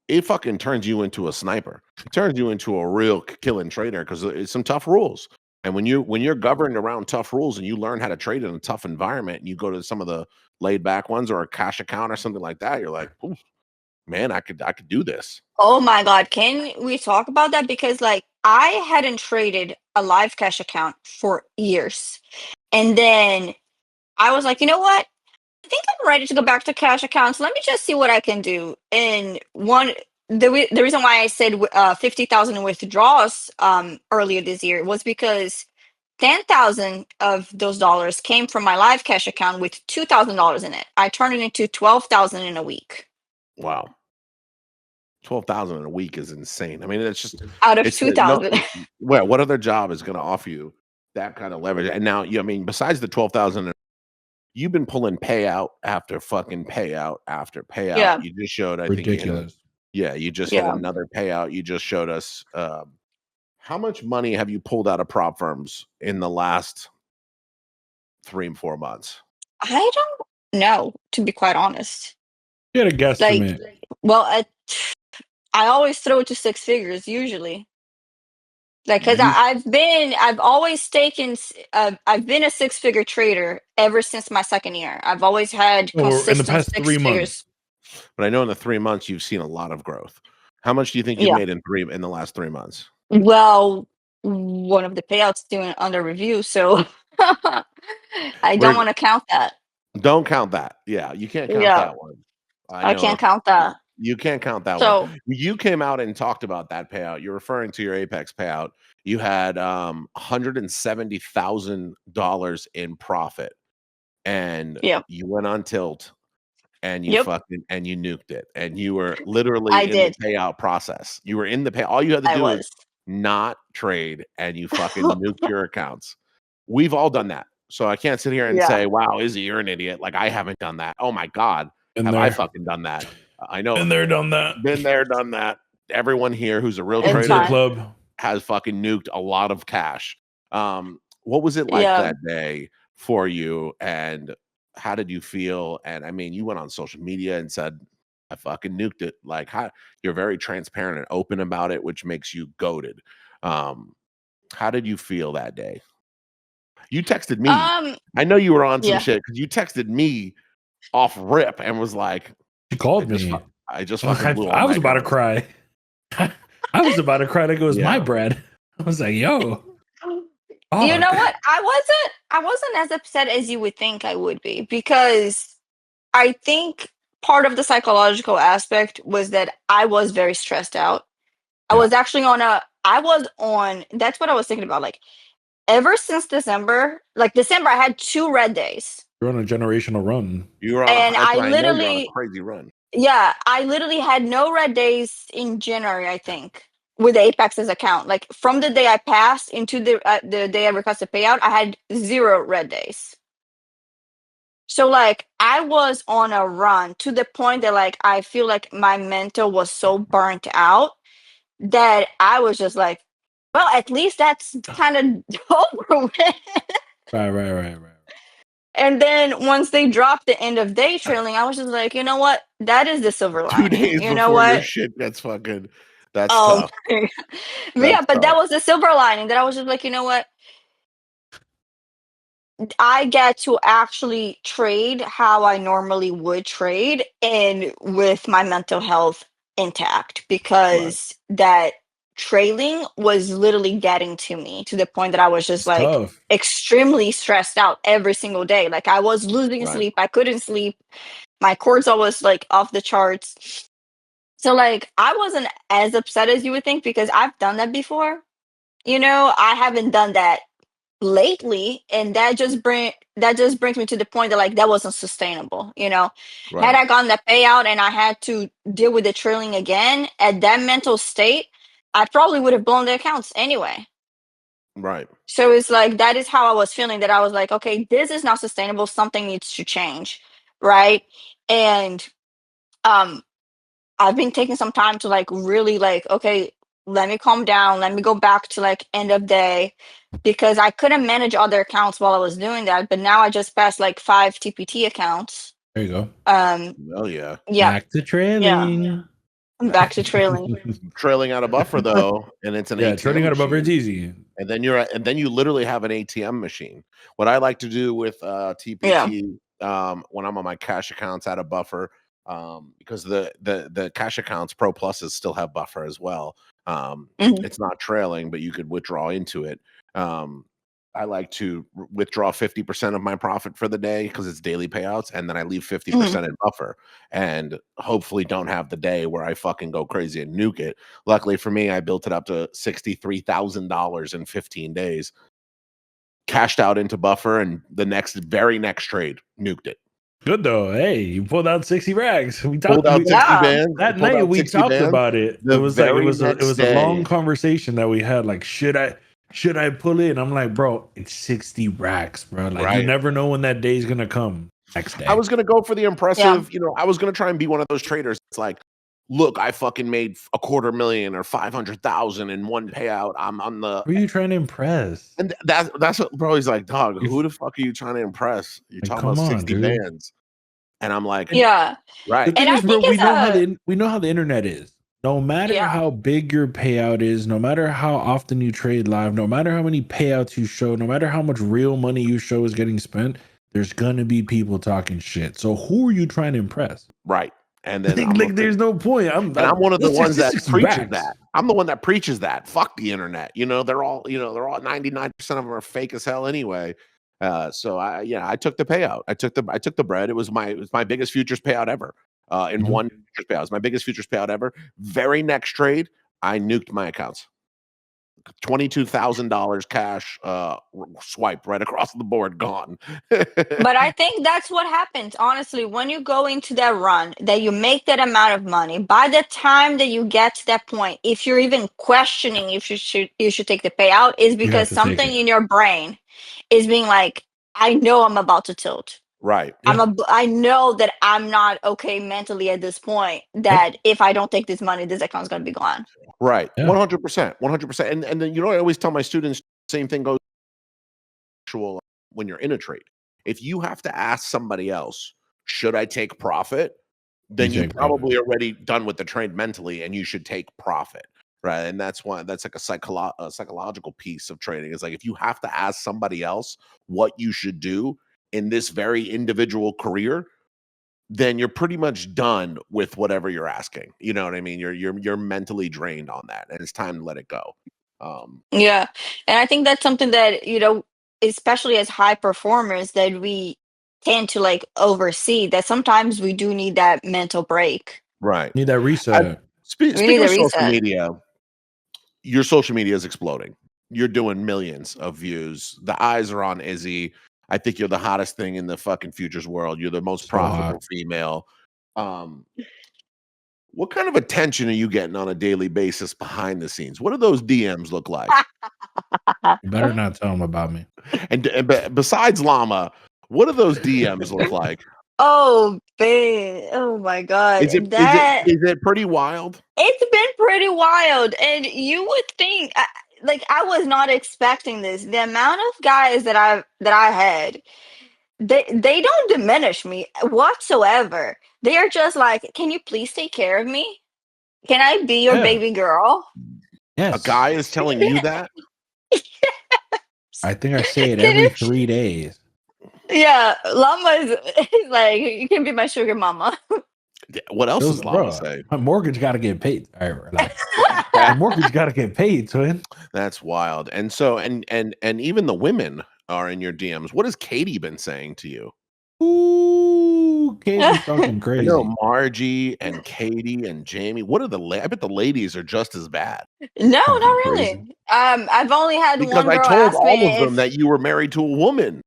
it fucking turns you into a sniper. It turns you into a real killing trader because it's some tough rules. And when you're governed around tough rules and you learn how to trade in a tough environment, and you go to some of the laid back ones or a cash account or something like that, you're like, ooh, man, I could do this. Oh my God. Can we talk about that? Because like I hadn't traded a live cash account for years. And then I was like, you know what? I think I'm ready to go back to cash accounts. Let me just see what I can do. And the reason why I said 50,000 withdrawals earlier this year was because 10,000 of those dollars came from my live cash account with $2,000 in it. I turned it into 12,000 in a week. Wow. 12,000 in a week is insane. I mean, it's just out of 2,000. What other job is going to offer you that kind of leverage? And now, besides the 12,000, you've been pulling payout after fucking payout after payout. Yeah. You just showed, I ridiculous. think, you just hit another payout. You just showed us. How much money have you pulled out of prop firms in the last 3-4 months? I don't know, to be quite honest. You had a guesstimate. Well, I always throw it to 6 figures usually. Like, because I've been a 6-figure trader ever since my second year. I've always had consistent in the past 6 3 figures. months. But I know in the 3 months you've seen a lot of growth. How much do you think you made in the last 3 months? Well, one of the payouts doing under review, so I don't want to count that. Don't count that. Yeah, you can't count that one. I can't count that. You can't count that So one. You came out and talked about that payout. You're referring to your Apex payout. You had $170,000 in profit, and yeah, you went on tilt, and you yep, nuked it, and you were literally I in the did. payout process. You were in the pay. All you had to I do is was. not trade, and you fucking nuked your accounts. We've all done that. So I can't sit here and Yeah. say, "Wow, Izzy, you're an idiot." Like, I haven't done that. Oh my god, Been have I there. fucking done that? I know. Been there, done that. Been there, done that. Everyone here who's a real It's Welcome to the trader fine. club. has fucking nuked a lot of cash. What was it like Yeah. that day for you, and how did you feel? And I mean, you went on social media and said, "I fucking nuked it." Like, how you're very transparent and open about it, which makes you goated. How did you feel that day? You texted me. I know you were on some Yeah. shit because you texted me off rip and was like, She I called just, me. I just fucking blew all I my was about to accounts. cry. I was about to cry. Like it was my Yeah. bread. I was like, yo, You know fuck. what? I wasn't as upset as you would think I would be, because I think part of the psychological aspect was that I was very stressed out. I Yeah. was actually that's what I was thinking about. Like, ever since December, like December, I had 2 red days. You're on a generational run. You were on a And that's I what I know you're on a literally, crazy run. yeah, I literally had no red days in January, I think, with Apex's account. Like, from the day I passed into the day I requested payout, I had 0 red days. So like I was on a run to the point that like I feel like my mental was so burnt out that I was just like, well, at least that's kind of over with. Right. And then once they dropped the end of day trailing, I was just like, you know what? That is the silver 2 lining. days You know before your what? shit gets fucking that's Oh, tough. but yeah, That's but that tough. was the silver lining, that I was just like, you know what? I get to actually trade how I normally would trade and with my mental health intact, Right. because that trailing was literally getting to me to the point that I was just It's like tough. extremely stressed out every single day. Like, I was losing Right. sleep. I couldn't sleep. My cortisol was like off the charts. So like I wasn't as upset as you would think, because I've done that before. I haven't done that lately, and that just brings me to the point that like that wasn't sustainable. Had Right. I gotten that payout and I had to deal with the trailing again at that mental state, I probably would have blown the accounts anyway. Right. So it's like that is how I was feeling, that I was like, okay, this is not sustainable, something needs to change, right? And um I've been taking some time to like really like, okay, let me calm down. Let me go back to like end of day, because I couldn't manage other accounts while I was doing that. But now I just passed like 5 TPT accounts. There you go. Well, yeah. Yeah, Back to yeah. trailing. I'm back to trailing. Trailing out a buffer though, and it's an Yeah, ATM trading out above it's machine. easy. And then you literally have an ATM machine. What I like to do with Yeah. TPT when I'm on my cash accounts at a buffer, because the cash accounts Pro Pluses still have buffer as well. Mhm. It's not trailing, but you could withdraw into it. I like to withdraw 50% of my profit for the day because it's daily payouts, and then I leave 50% in buffer, and hopefully don't have the day where I fucking go crazy and nuke it. Luckily for me, I built it up to $63,000 in 15 days, cashed out into buffer, and the very next trade nuked it. Good though. Hey, you pulled out 60 rags. We Pulled talked out 60 Yeah. bands. that Pulled night out we 60 talked bands. about it. It The was like it very was next a long day. conversation that we had. Like, should I pull it? And I'm like, bro, it's 60 racks, bro. Like, you Right. never know when that day's gonna come. Next day. I was gonna go for the Yeah. impressive, I was gonna try and be one of those traders. It's like, look, I fucking made $250,000 or 500,000 in one payout. I'm on the Who are you trying to impress? and that's what bro. He's like, dog, You're who the fuck are you trying to impress? You're like, talking about come on, 60 dude. bands. And I'm like, And Yeah. the right, thing And I is, bro, think we it's know how a the internet is. No matter yeah. how big your payout is, no matter how often you trade live, no matter how many payouts you show, no matter how much real money you show is getting spent, there's gonna be people talking shit. So who are you trying to impress? right. And then Like, there's no point. I'm one of the ones that 60 preaches racks. that. I'm the one that preaches that. Fuck the internet. They're all 99% of them are fake as hell anyway. So I took the payout. I took the bread. It was my biggest futures payout ever. in one futures payout. It was my biggest futures payout ever. Very next trade, I nuked my accounts. $22,000 cash swipe right across the board, gone. But I think that's what happens, honestly, when you go into that run, that you make that amount of money. By the time that you get to that point, if you're even questioning if you should take the payout, is because to take something it. in your brain is being like, I know I'm about to tilt. Right. I know that I'm not okay mentally at this point, that if I don't take this money, this account's gonna be gone. Right. Yeah. 100%. 100%. And then I always tell my students, same thing goes when you're in a trade. If you have to ask somebody else, should I take profit? Then you probably already done with the trade mentally, and you should take profit. Right. And that's why that's like a psychological piece of trading. Is like if you have to ask somebody else what you should do in this very individual career, then you're pretty much done with whatever you're asking. You know what I mean? You're mentally drained on that, and it's time to let it go. Yeah. And I think that's something that, especially as high performers, that we tend to like oversee, that sometimes we do need that mental break. Right. Need that reset. We Speaking need of a social reset. media, your social media is exploding. You're doing millions of views. The eyes are on Izzy. I think you're the hottest thing in the fucking futures world. You're the most profitable female. What kind of attention are you getting on a daily basis behind the scenes? What do those DMs look like? You better not tell them about me. And besides Lama, what do those DMs look like? Oh, babe. Oh my God. Is it pretty wild? It's been pretty wild. And you would think, I was not expecting this. The amount of guys that I had, they don't diminish me whatsoever. They are just like, can you please take care of me? Can I be your baby girl? Yes. A guy is telling you that? I think I say it Can every you- 3 days. Yeah, Lama is like, you can be my sugar mama. What else does Lama say? My mortgage got to get paid. All right, relax. My mortgage got to get paid, twin. That's wild. And so, and even the women are in your DMs. What has Katie been saying to you? Ooh, Katie's talking I crazy. know Margie and Katie and Jamie. What are I bet the ladies are just as bad. No, not crazy. really. I've only had Because one I girl told ask all me of them that you were married to a woman.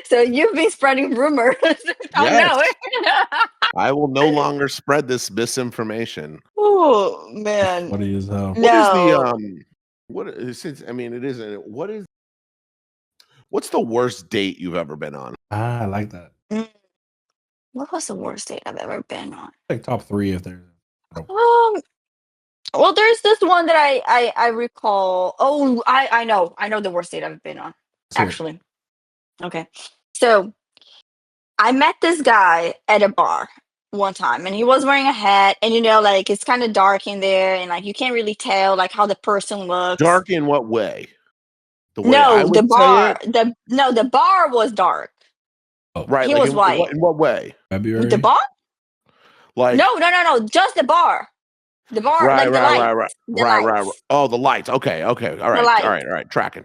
so you've been spreading rumors. Oh Yes. no. I will no longer spread this misinformation. Oh man. What is No. What is the what's the worst date you've ever been on? I like that. What was the worst date I've ever been on? Like top 3 if there's. Well, there's this one that I recall. Oh, I know the worst date I've been on. Actually. Okay. So I met this guy at a bar one time, and he was wearing a hat, and like it's kind of dark in there, and like you can't really tell like how the person looks. Dark in what way? The way No, I would the bar. say it? The bar was dark. Oh, Right. He Like was white. in what way? February. The bar? Like No, just the bar. The bar, right, like the lights. right. The Right. lights. Oh, the lights. Okay. All The right. lights. All right. Tracking.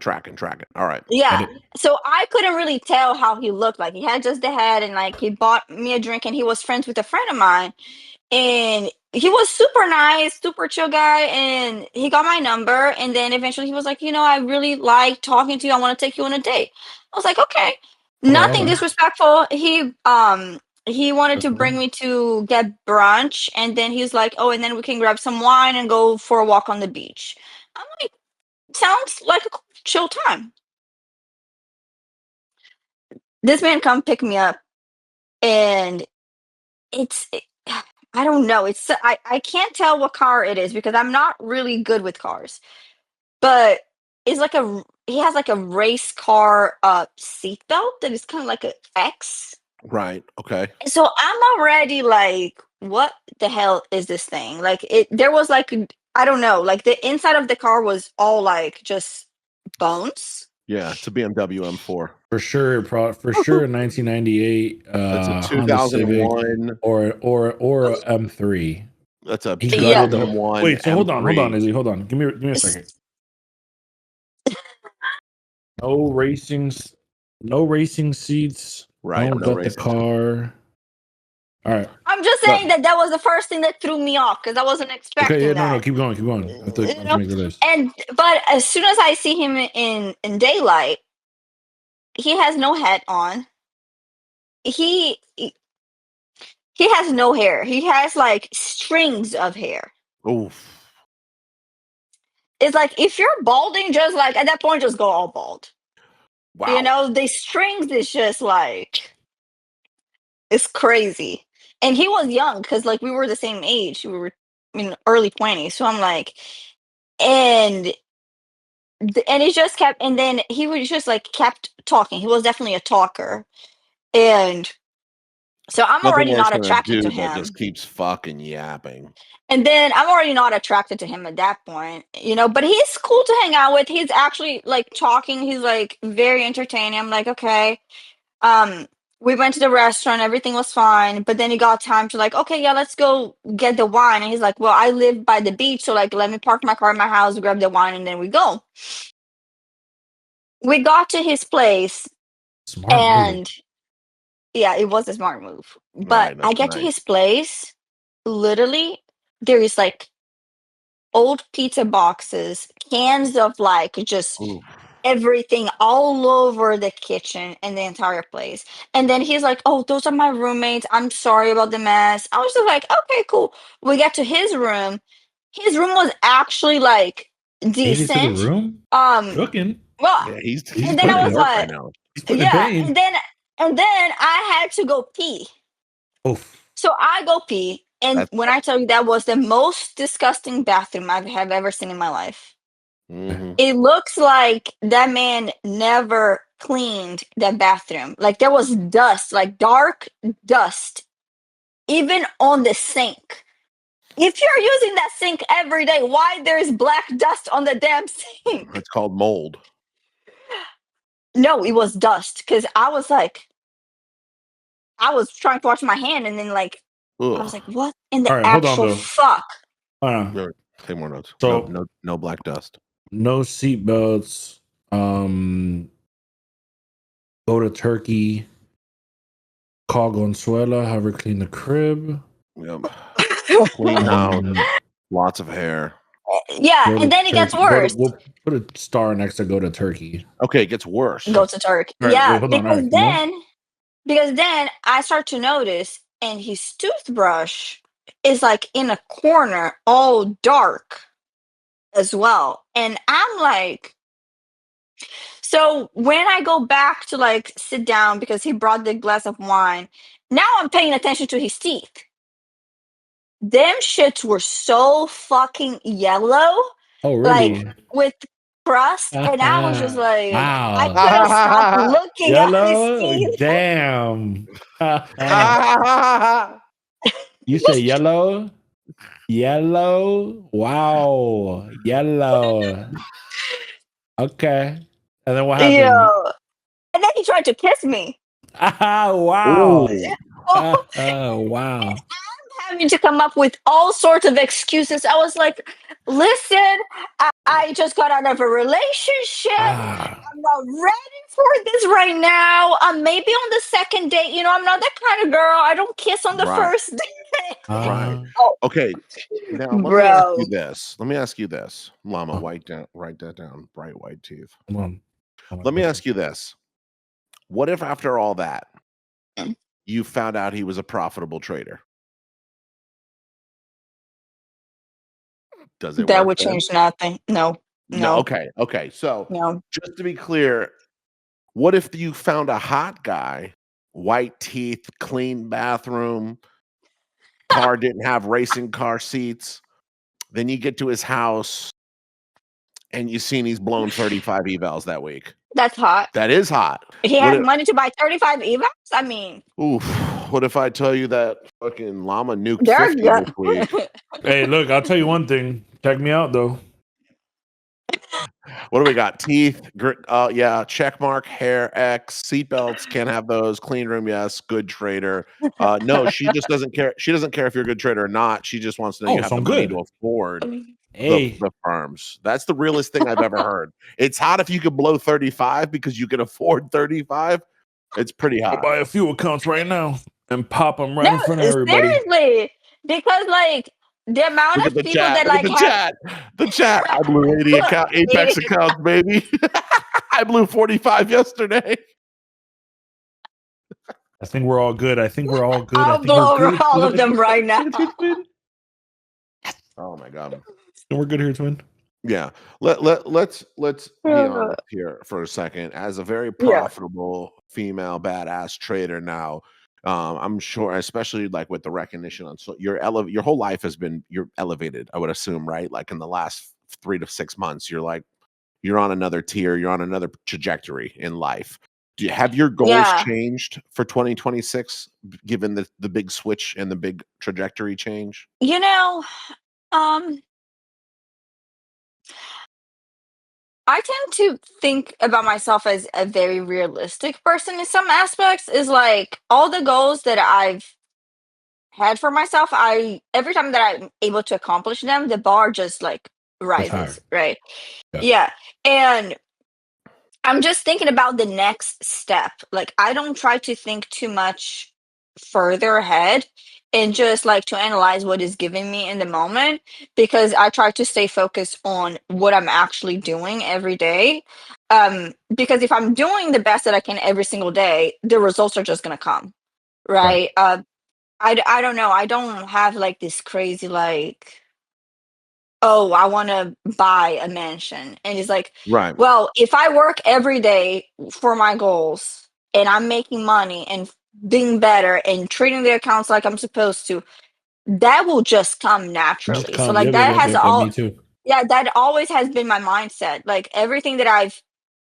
All right. Yeah. So I couldn't really tell how he looked. Like he had just the hat, and like he bought me a drink, and he was friends with a friend of mine. And he was super nice, super chill guy, and he got my number. And then eventually he was like, I really like talking to you. I want to take you on a date. I was like, okay. Nothing disrespectful. He wanted to bring me to get brunch, and then he's like, oh, and then we can grab some wine and go for a walk on the beach. I'm like, sounds like a chill time. This man come pick me up, and I don't know. I can't tell what car it is because I'm not really good with cars. But it's like he has like a race car seatbelt that is kind of like a X. Right. Okay. So I'm already like, what the hell is this thing? Like there was like, I don't know, like the inside of the car was all like just bones. Yeah, it's a BMW M4. For sure, for sure, 1998. That's a Honda Civic 2001 or a M3. That's a He 2001. Wait, so hold M3. on, Izzy, hold on. Give me a second. No racing seats. Right. Don't No get the racing. car. All right. I'm just saying that was the first thing that threw me off because I wasn't expecting Okay. Yeah. that. No. Keep going. Keep going. I have to You know? make the list. But as soon as I see him in daylight, he has no hat on. He has no hair. He has like strings of hair. Oof. It's like if you're balding, just like at that point, just go all bald. Wow. You know, the strings is just like it's crazy. And he was young because like we were the same age. We were in early 20s. So I'm like, and he just kept, and then he was just like kept talking. He was definitely a talker, and so I'm Nothing already worse not than a attracted to dude that him. just keeps fucking yapping. And then I'm already not attracted to him at that point, you know, but he's cool to hang out with. He's actually like talking. He's like very entertaining. I'm like, okay. Um, we went to the restaurant, everything was fine, but then he got time to like, okay, yeah, let's go get the wine. And he's like, well, I live by the beach, so like let me park my car in my house, grab the wine, and then we go. We got to his place Smart move. and yeah, it was a smart move. But I get to his place, literally, there is like old pizza boxes, cans of like just Oof. everything all over the kitchen and the entire place. And then he's like, "Oh, those are my roommates. I'm sorry about the mess." I was just like, "Okay, cool." We get to his room. His room was actually like Made it to the decent. room. Um, Cooking. well, Yeah, he's and then I putting was in work like, right now. He's putting yeah, pain. and then I had to go pee. Oof. So I go pee, and That's- when I tell you that was the most disgusting bathroom I have ever seen in my life. Mhm. It looks like that man never cleaned that bathroom. Like there was dust, like dark dust, even on the sink. If you're using that sink every day, why there's black dust on the damn sink? It's called mold. No, it was dust because I was like, I was trying to wash my hand, and then like I was Ugh. like, what in the All right, hold on, actual though. fuck? No, take more notes. So- no black dust. No seatbelts. Go to Turkey. Call Gonzuela. Have her clean the crib. Yep. Clean house. Lots of hair. Yeah, Go to and then it gets Turkey. worse. We'll put a star next to go to Turkey. Okay, it gets worse. Go to Turkey. All right, Yeah, wait, hold on. All because right, then I start to notice, and his toothbrush is like in a corner, all dark as well. And I'm like, so when I go back to like sit down because he brought the glass of wine, now I'm paying attention to his teeth. Them shits were so fucking yellow. Oh, really? Like with crust, and I was just like, Wow. I couldn't stop looking at his Yellow? teeth. Damn. You say yellow? Yellow? Wow. Yellow. Okay. And then what happened? Yo. And then he tried to kiss me. Ah, wow. Oh, Wow. having to come up with all sorts of excuses. I was like, listen, I just got out of a relationship. Ah. I'm not ready for this right now. Maybe on the second date, you know, I'm not that kind of girl. I don't kiss on the Right. first date. Right. Oh, Okay. Now let me bro. ask you this. Lama, write that down. Bright white teeth. Come on. Let me ask you this. What if after all that Mm. you found out he was a profitable trader? Does it That work would then? change nothing. No. No. Okay. So No. just to be clear, what if you found a hot guy, white teeth, clean bathroom, car didn't have racing car seats? Then you get to his house and you seen he's blown 35 evals that week. That's hot. That is hot. He What has if- money to buy 35 evals? I mean, Oof. What if I tell you that fucking Llama nuked they're 50 good. this week? Hey, look, I'll tell you one thing. Check me out, though. What do we got? Teeth, yeah, check mark, hair X, seatbelts, can't have those. Clean room, yes. Good trader. No, she just doesn't care. She doesn't care if you're a good trader or not. She just wants to know you have so the I'm money good. to afford Hey. the firms. That's the realest thing I've ever heard. It's hot if you could blow 35 because you can afford 35. It's pretty I'll hot. buy a few accounts right now. and pop them right No, in front of everybody. seriously, because like the amount Look at of the people chat. that Look at like the have chat. The chat. I blew 80 Apex accounts, baby. I blew 45 yesterday. I think we're all good. I think we're all good. I I'll think we're blow over good. all of them right now. Oh my god. And we're good here, twin. Yeah. Let's be honest here for a second. As a very Yeah. profitable female badass trader now, I'm sure, especially like with the recognition on your whole life has been you're elevated, I would assume, right? Like in the last 3 to 6 months, you're on another tier, you're on another trajectory in life. Do you have your goals Yeah. changed for 2026 given the big switch and the big trajectory change? You know, I tend to think about myself as a very realistic person in some aspects. Is like all the goals that I've had for myself, I every time that I'm able to accomplish them, the bar just like It's higher. rises, right? Yeah. Yeah. And I'm just thinking about the next step. Like I don't try to think too much further ahead and just like to analyze what is giving me in the moment because I try to stay focused on what I'm actually doing every day. Because if I'm doing the best that I can every single day, the results are just gonna come. Right. I don't know. I don't have like this crazy like, oh, I want to buy a mansion. And it's like, Right. well, if I work every day for my goals and I'm making money and being better and treating the accounts like I'm supposed to, that will just come Just naturally. So come. like Yep, yep, that yep, has yep, yep. all Me too. yeah, that always has been my mindset. Like everything that I've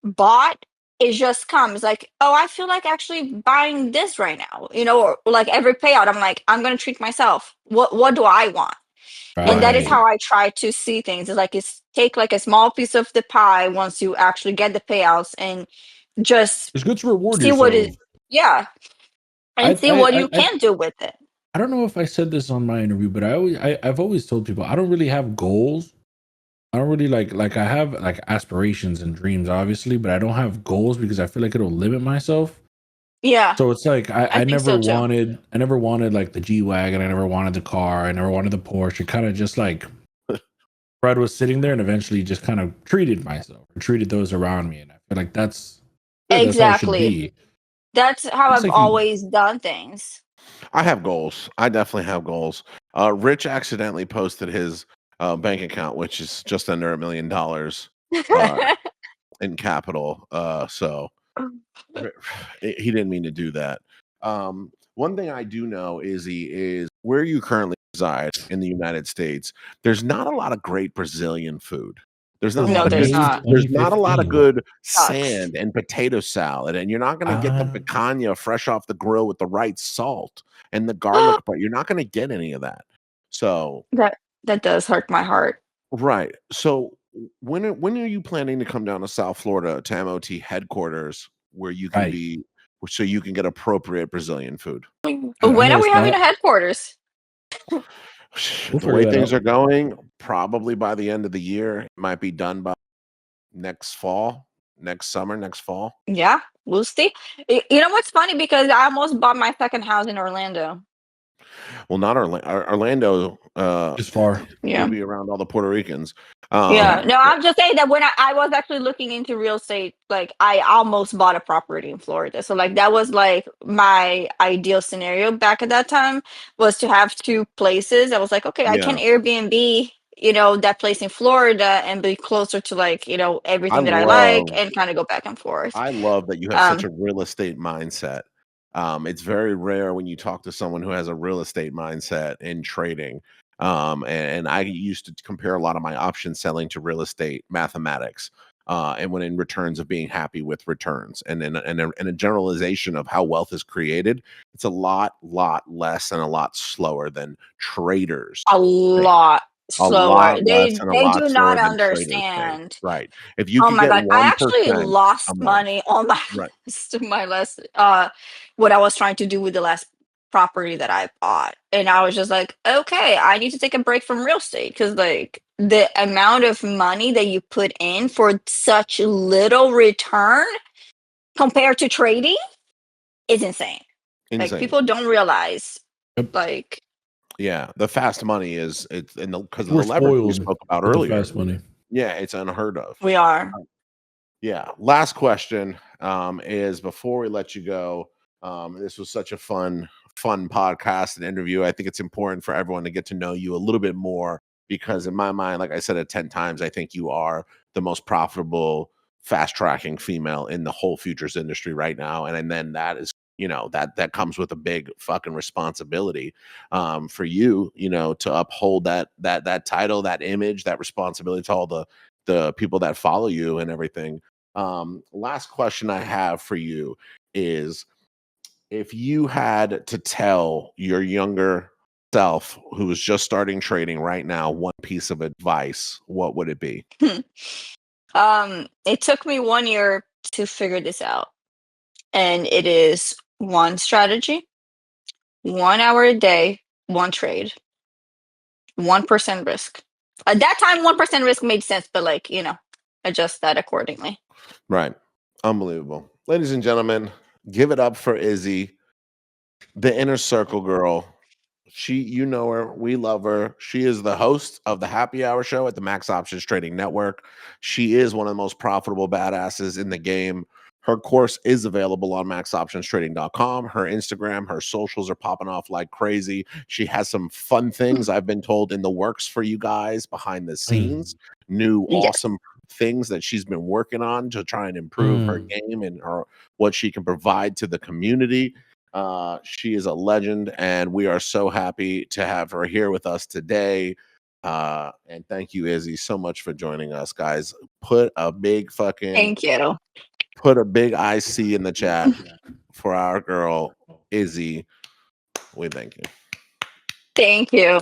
bought, it just comes like, oh, I feel like actually buying this right now, or like every payout, I'm like, I'm gonna treat myself. What do I want? And that is Right. how I try to see things. It's like it's take like a small piece of the pie once you actually get the payouts and just It's good to reward see what yourself. is yeah, and see what you can do with it. I don't know if I said this on my interview, but I've always told people I don't really have goals. I don't really like I have like aspirations and dreams, obviously, but I don't have goals because I feel like it'll limit myself. Yeah, So it's like I I think never so too. wanted like the G-Wagon, I never wanted the car, I never wanted the Porsche. It kind of just like Fred was sitting there and eventually just kind of treated myself or treated those around me. And I feel like that's how it should Exactly. be. That's how It's I've like you always done things. I have goals. I definitely have goals. Rich accidentally posted his bank account, which is just under $1 million in capital. So he didn't mean to do that. One thing I do know, Izzy, is where you currently reside in the United States. There's not a lot of great Brazilian food. There's not a lot No, of there's good. May not. There's not a lot of 2015. good Sucks. sand and potato salad, and you're not going to get the picanha fresh off the grill with the right salt and the garlic, but you're not going to get any of that. So That does hurt my heart. right. So when are you planning to come down to South Florida to MOT headquarters where you can Right. be so you can get appropriate Brazilian food? I When know are a we having a spot. headquarters? We'll The figure way that things out. are going, probably by the end of the year, it might be done by next fall, next summer, next fall. Yeah, we'll see. You know what's funny? Because I almost bought my second house in Orlando. Well, not Orlando. It's far. You'll Yeah. be around all the Puerto Ricans. Yeah. No, I'm just saying that when I was actually looking into real estate, like I almost bought a property in Florida. So like that was like my ideal scenario back at that time was to have two places. I was like, okay, I Yeah, can Airbnb, that place in Florida and be closer to like, I everything that I like love and kind of go back and forth. I love that you have such Um, a real estate mindset. It's very rare when you talk to someone who has a real estate mindset in trading. And I used to compare a lot of my option selling to real estate mathematics. And when in returns of being happy with returns and a generalization of how wealth is created, it's a lot less and a lot slower than traders a think. lot A slower. lot less They and a they lot do slower not than traders think. understand. Right. If you Oh could my get god, I actually 1% a lost month. money on my Right. what I was trying to do with the last property that I bought. And I was just like, okay, I need to take a break from real estate because like the amount of money that you put in for such little return compared to trading is insane. Insane. Like people don't realize. Yep. Like Yeah, the fast money is it's because of We're the leverage we spoiled spoke about with the earlier. fast money. Yeah, it's unheard of. we are. Yeah. Last question is before we let you go. This was such a fun podcast and interview. I think it's important for everyone to get to know you a little bit more because, in my mind, like I said it 10 times, I think you are the most profitable fast tracking female in the whole futures industry right now. And then that is, that comes with a big fucking responsibility for you, to uphold that title, that image, that responsibility to all the people that follow you and everything. Last question I have for you is if you had to tell your younger self who was just starting trading right now one piece of advice, what would it be? It took me 1 year to figure this out. And it is one strategy, 1 hour a day, one trade, 1% risk. At that time, 1% risk made sense, but adjust that accordingly. Right. Unbelievable. Ladies and gentlemen, give it up for Izzy, the inner circle girl. You know her, we love her. She is the host of the Happy Hour show at the Max Options Trading Network. She is one of the most profitable badasses in the game. Her course is available on maxoptionstrading.com. Her Instagram, her socials are popping off like crazy. She has some fun things I've been told in the works for you guys behind the scenes. New awesome things that she's been working on to try and improve her game and what she can provide to the community. She is a legend, and we are so happy to have her here with us today. And thank you, Izzy, so much for joining us, guys. Put a big Thank you. Put a big IC in the chat for our girl, Izzy. We thank you. Thank you.